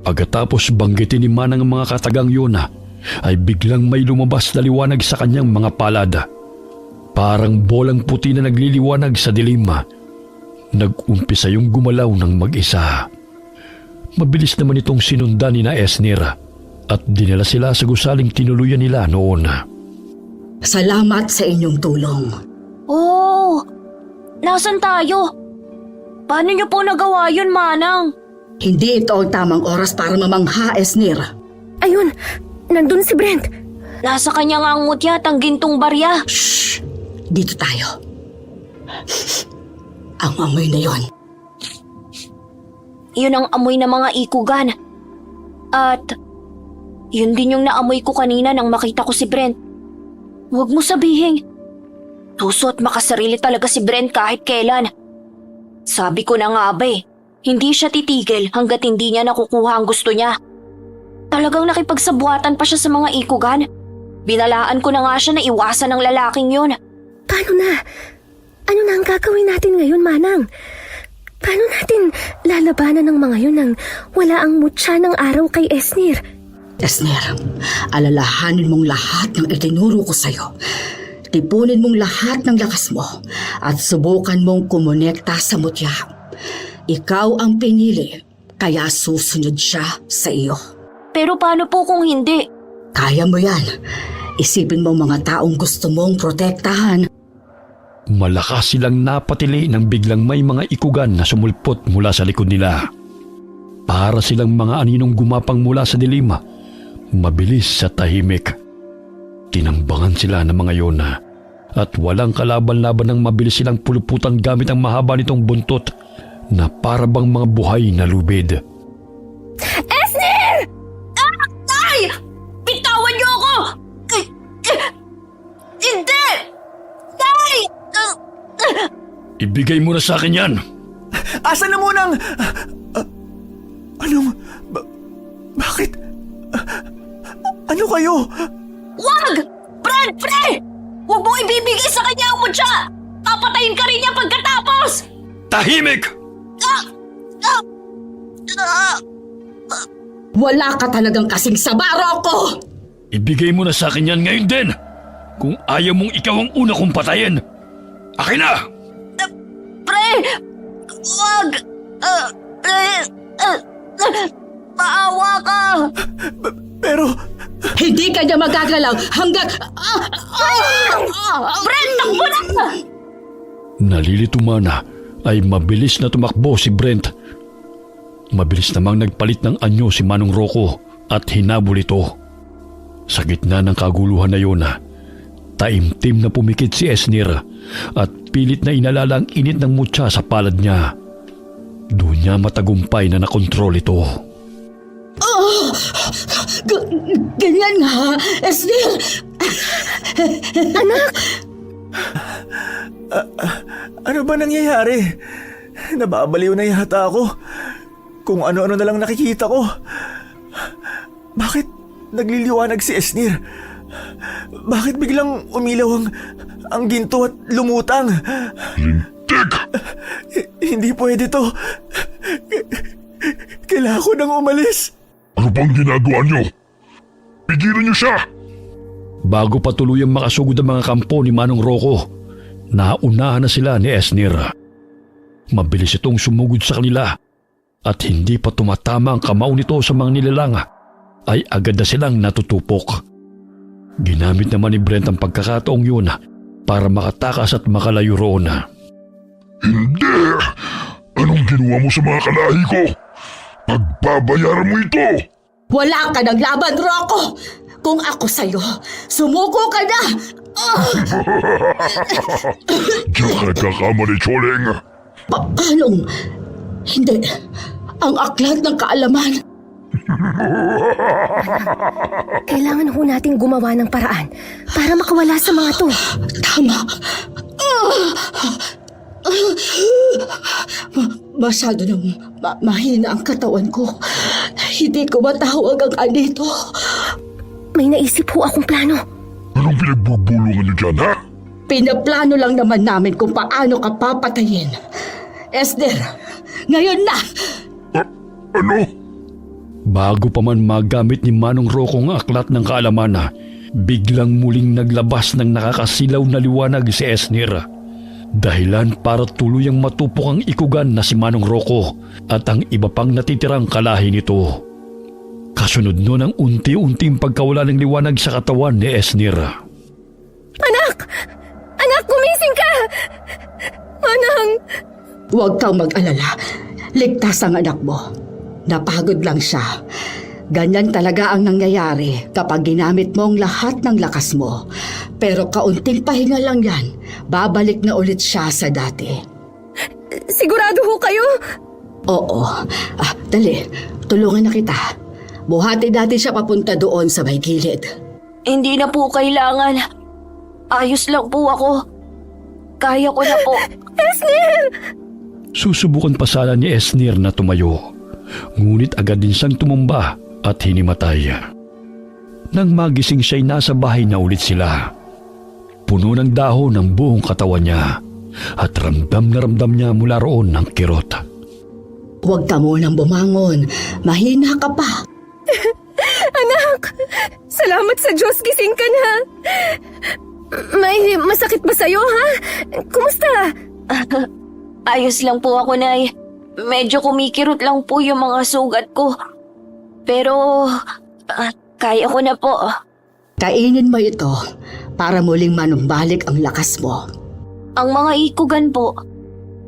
Pagkatapos banggitin ni Manang ang mga katagang yun ay biglang may lumabas na liwanag sa kanyang mga palad. Parang bolang puti na nagliliwanag sa dilim. Nag-umpisa yung gumalaw ng mag-isa. Mabilis naman itong sinundan ni na Esner at dinala sila sa gusaling tinuluyan nila noon. Salamat sa inyong tulong. Oh, nasan tayo? Paano niyo po nagawa yun, Manang? Hindi ito ang tamang oras para mamangha, Esner. Ayun, nandun si Brent. Nasa kanya nga ang mutya at ang gintong barya. Shh! Dito tayo. Ang amoy na yon. Yun ang amoy ng mga ikugan. At yun din yung naamoy ko kanina nang makita ko si Brent. Huwag mo sabihin. Tuso at makasarili talaga si Brent kahit kailan. Sabi ko na nga ba hindi siya titigil hanggat hindi niya nakukuha ang gusto niya. Talagang nakipagsabuatan pa siya sa mga ikugan. Binalaan ko na nga siya na iwasan ng lalaking yun. Paano na? Ano na ang gagawin natin ngayon, Manang? Paano natin lalabanan ng mga yun nang wala ang mutya ng araw kay Esner? Esner, alalahanin mong lahat ng itinuro ko sa'yo. Tipunin mong lahat ng lakas mo at subukan mong kumonekta sa mutya. Ikaw ang pinili, kaya susunod siya sa iyo. Pero paano po kung hindi? Kaya mo yan. Isipin mo mga taong gusto mong protektahan. Malakas silang napatili nang biglang may mga ikugan na sumulpot mula sa likod nila. Para silang mga aninong gumapang mula sa dilim, mabilis sa tahimik. Tinambangan sila ng mga yon at walang kalaban-laban ng mabilis silang puluputan gamit ang mahaba nitong buntot na para bang mga buhay na lubid. Esner! Ay! Bitawan niyo ako! Hindi! Ay! Ibigay mo na sa akin yan! Asan na munang... Bakit? Ano kayo? Wag! Brent, pre! Huwag mo ibibigay sa kanya ang mutya! Papatayin ka rin niya pagkatapos! Tahimik! Wala ka talagang kasing saba, Rocco! Ibigay mo na sa akin yan ngayon din! Kung ayaw mong ikaw ang una kong patayin! Akin na! Pre! Wag! Maawa ka! Pero, Hindi ka niya magagalaw hanggang... Brent, takbo na! Nalilito mana ay mabilis na tumakbo si Brent. Mabilis namang nagpalit ng anyo si Manong Rocco at hinabol ito. Sa gitna ng kaguluhan na yun, taimtim na pumikit si Esnir at pilit na inalala ang init ng mutya sa palad niya. Doon niya matagumpay na nakontrol ito. Ganyan nga, Esnir! ano ba nangyayari? Nababaliw na yata ako. Kung ano-ano na lang nakikita ko. Bakit nagliliwanag si Esnir? Bakit biglang umilaw ang ginto at lumutang? Lintik! Hindi pwede to. Kailangan ko nang umalis. Ano bang ginagawa niyo? Pigilan niyo siya! Bago pa tuluyang makasugod ang mga kampo ni Manong Rocco, naunahan na sila ni Esnir. Mabilis itong sumugod sa kanila at hindi pa tumatama ang kamao nito sa mga nilalang ay agad na silang natutupok. Ginamit naman ni Brent ang pagkakataong yun para makatakas at makalayo roon. Hindi! Anong ginawa mo sa mga kalahi ko? Pagbabayaran mo ito! Wala ka ng laban, Rocco! Kung ako sa'yo, sumuko ka na! Diyan ka nagkakamali, Choling! Paanong? Hindi. Ang aklat ng kaalaman. Kailangan ho nating gumawa ng paraan para makawala sa mga to. Tama. Masyado nang mahina ang katawan ko. Hindi ko matawag ang anito. May naisip ho akong plano. Anong pinagbubulungan niyo dyan, ha? Pinaplano lang naman namin kung paano ka papatayin. Esner, ngayon na! Ano? Bago pa man magamit ni Manong Rocco ang aklat ng kaalaman, biglang muling naglabas ng nakakasilaw na liwanag si Esnir. Dahilan para tuluyang matupok ang ikugan na si Manong Rocco at ang iba pang natitirang kalahi nito. Kasunod nun ang unti-unting pagkawala ng liwanag sa katawan ni Esnir. Anak! Anak, gumising ka! Manang! Huwag kang mag-alala. Ligtas ang anak mo. Napagod lang siya. Ganyan talaga ang nangyayari kapag ginamit mo ang lahat ng lakas mo. Pero kaunting pahinga lang yan. Babalik na ulit siya sa dati. Sigurado ho kayo? Oo. Dali. Tulungan na kita. Buhati natin siya papunta doon sa may gilid. Hindi na po kailangan. Ayos lang po ako. Kaya ko na po. Susubukan pa sana ni Esnir na tumayo. Ngunit agad din siyang tumumba at hinimatay. Nang magising siya'y nasa bahay na ulit sila. Puno ng dahon ang buong katawan niya at ramdam na ramdam niya mula roon ng kirot. Huwag ka munang bumangon. Mahina ka pa. Anak! Salamat sa Diyos, gising ka na! May masakit ba sa'yo, ha? Kumusta? Ayos lang po ako, Nay. Medyo kumikirot lang po yung mga sugat ko. Pero, kaya ko na po. Kainin mo ito para muling manumbalik ang lakas mo. Ang mga ikugan po,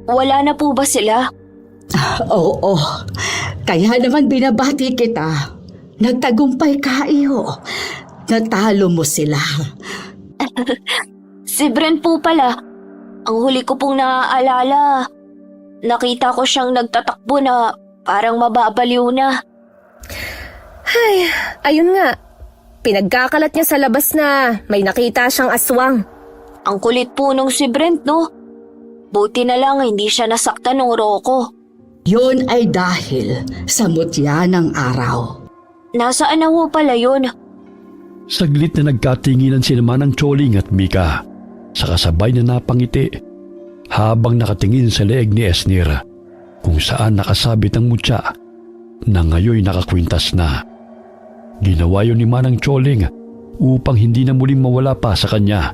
wala na po ba sila? Oo. Kaya naman binabati kita. Nagtagumpay ka, iyo. Natalo mo sila. Si Brent po pala. Ang huli ko pong naaalala, nakita ko siyang nagtatakbo na parang mababaliw na. Ay, ayun nga. Pinagkakalat niya sa labas na may nakita siyang aswang. Ang kulit po nung si Brent, no? Buti na lang hindi siya nasaktan ng Rocco. Yun ay dahil sa mutya ng araw. Nasaan na ho pala yun? Saglit na nagkatinginan si Manang Choling at Mika sa kasabay na napangiti habang nakatingin sa leeg ni Esnir kung saan nakasabit ang mutya na ngayon nakakwintas na. Ginawa yun ni Manang Choling upang hindi na muling mawala pa sa kanya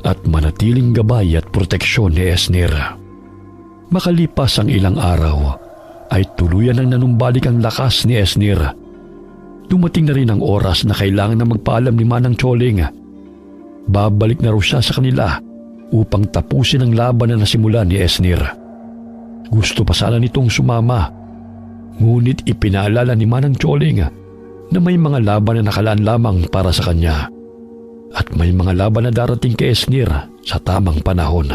at manatiling gabay at proteksyon ni Esnir. Makalipas ang ilang araw ay tuluyan ang nanumbalik ang lakas ni Esnir. Dumating na rin ang oras na kailangan na magpaalam ni Manang Choling. Babalik na raw siya sa kanila upang tapusin ang laban na nasimulan ni Esnir. Gusto pa sana nitong sumama, ngunit ipinaalala ni Manang Choling na may mga laban na nakalaan lamang para sa kanya at may mga laban na darating kay Esnir sa tamang panahon.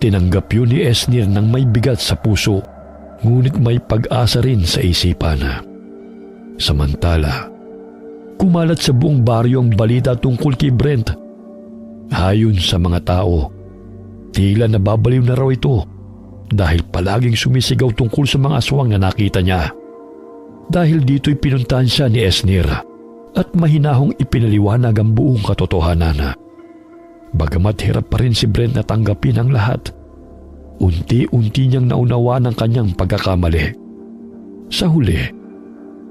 Tinanggap yun ni Esnir ng may bigat sa puso, ngunit may pag-asa rin sa isipan. Samantala, kumalat sa buong baryo ang balita tungkol kay Brent. Ayon sa mga tao, tila nababaliw na raw ito dahil palaging sumisigaw tungkol sa mga aswang na nakita niya. Dahil dito'y pinuntahan siya ni Esnir at mahinahong ipinaliwanag ang buong katotohanan. Bagamat hirap pa rin si Brent na tanggapin ang lahat, unti-unti niyang naunawaan ang kanyang pagkakamali. Sa huli,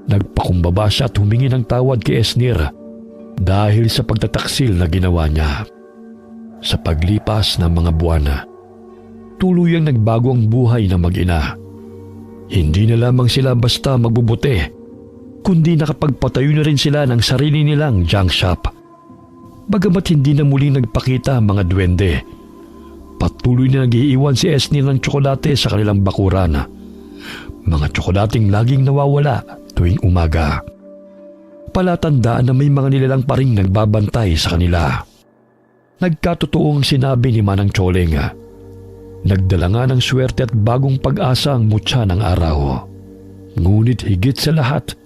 nagpakumbaba siya at humingi ng tawad kay Esnir dahil sa pagtataksil na ginawa niya. Sa paglipas ng mga buwan, tuluyang nagbago ang buhay ng mag-ina. Hindi na lamang sila basta magbubuti, kundi nakapagpatayo na rin sila ng sarili nilang junk shop. Bagamat hindi na muling nagpakita ang mga duwende, patuloy na nag-iiwan si Esnir ng tsokolate sa kanilang bakuran. Mga tsokolating laging nawawala tuwing umaga. Palatandaan na may mga nilalang pa ring nagbabantay sa kanila. Nagkatotoo ang sinabi ni Manang Choling. Nagdala nga ng swerte at bagong pag-asa ang mutya ng araw. Ngunit higit sa lahat,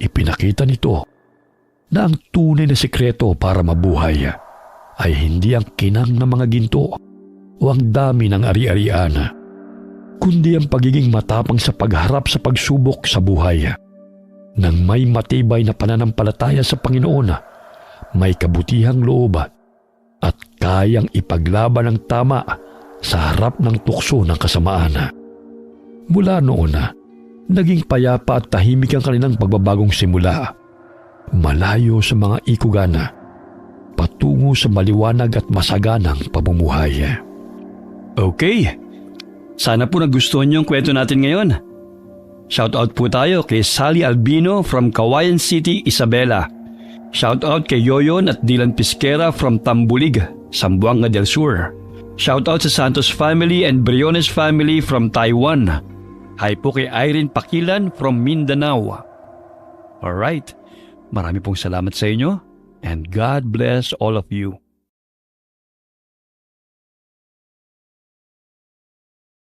ipinakita nito na ang tunay na sekreto para mabuhay ay hindi ang kinang ng mga ginto o ang dami ng ari-arian, kundi ang pagiging matapang sa pagharap sa pagsubok sa buhay. Nang may matibay na pananampalataya sa Panginoon, may kabutihang loob at kayang ipaglaban ang tama sa harap ng tukso ng kasamaan. Mula noon, naging payapa at tahimik ang kanilang pagbabagong simula. Malayo sa mga ikugan, patungo sa maliwanag at masaganang pamumuhay. Okay, sana po nagustuhan niyo ang kwento natin ngayon. Shoutout po tayo kay Sally Albino from Kawayan City, Isabela. Shoutout kay Yoyon at Dylan Pisquera from Tambulig, Zamboanga del Sur. Shoutout sa Santos family and Briones family from Taiwan. Hi po kay Irene Pakilan from Mindanao. Alright, marami pong salamat sa inyo and God bless all of you.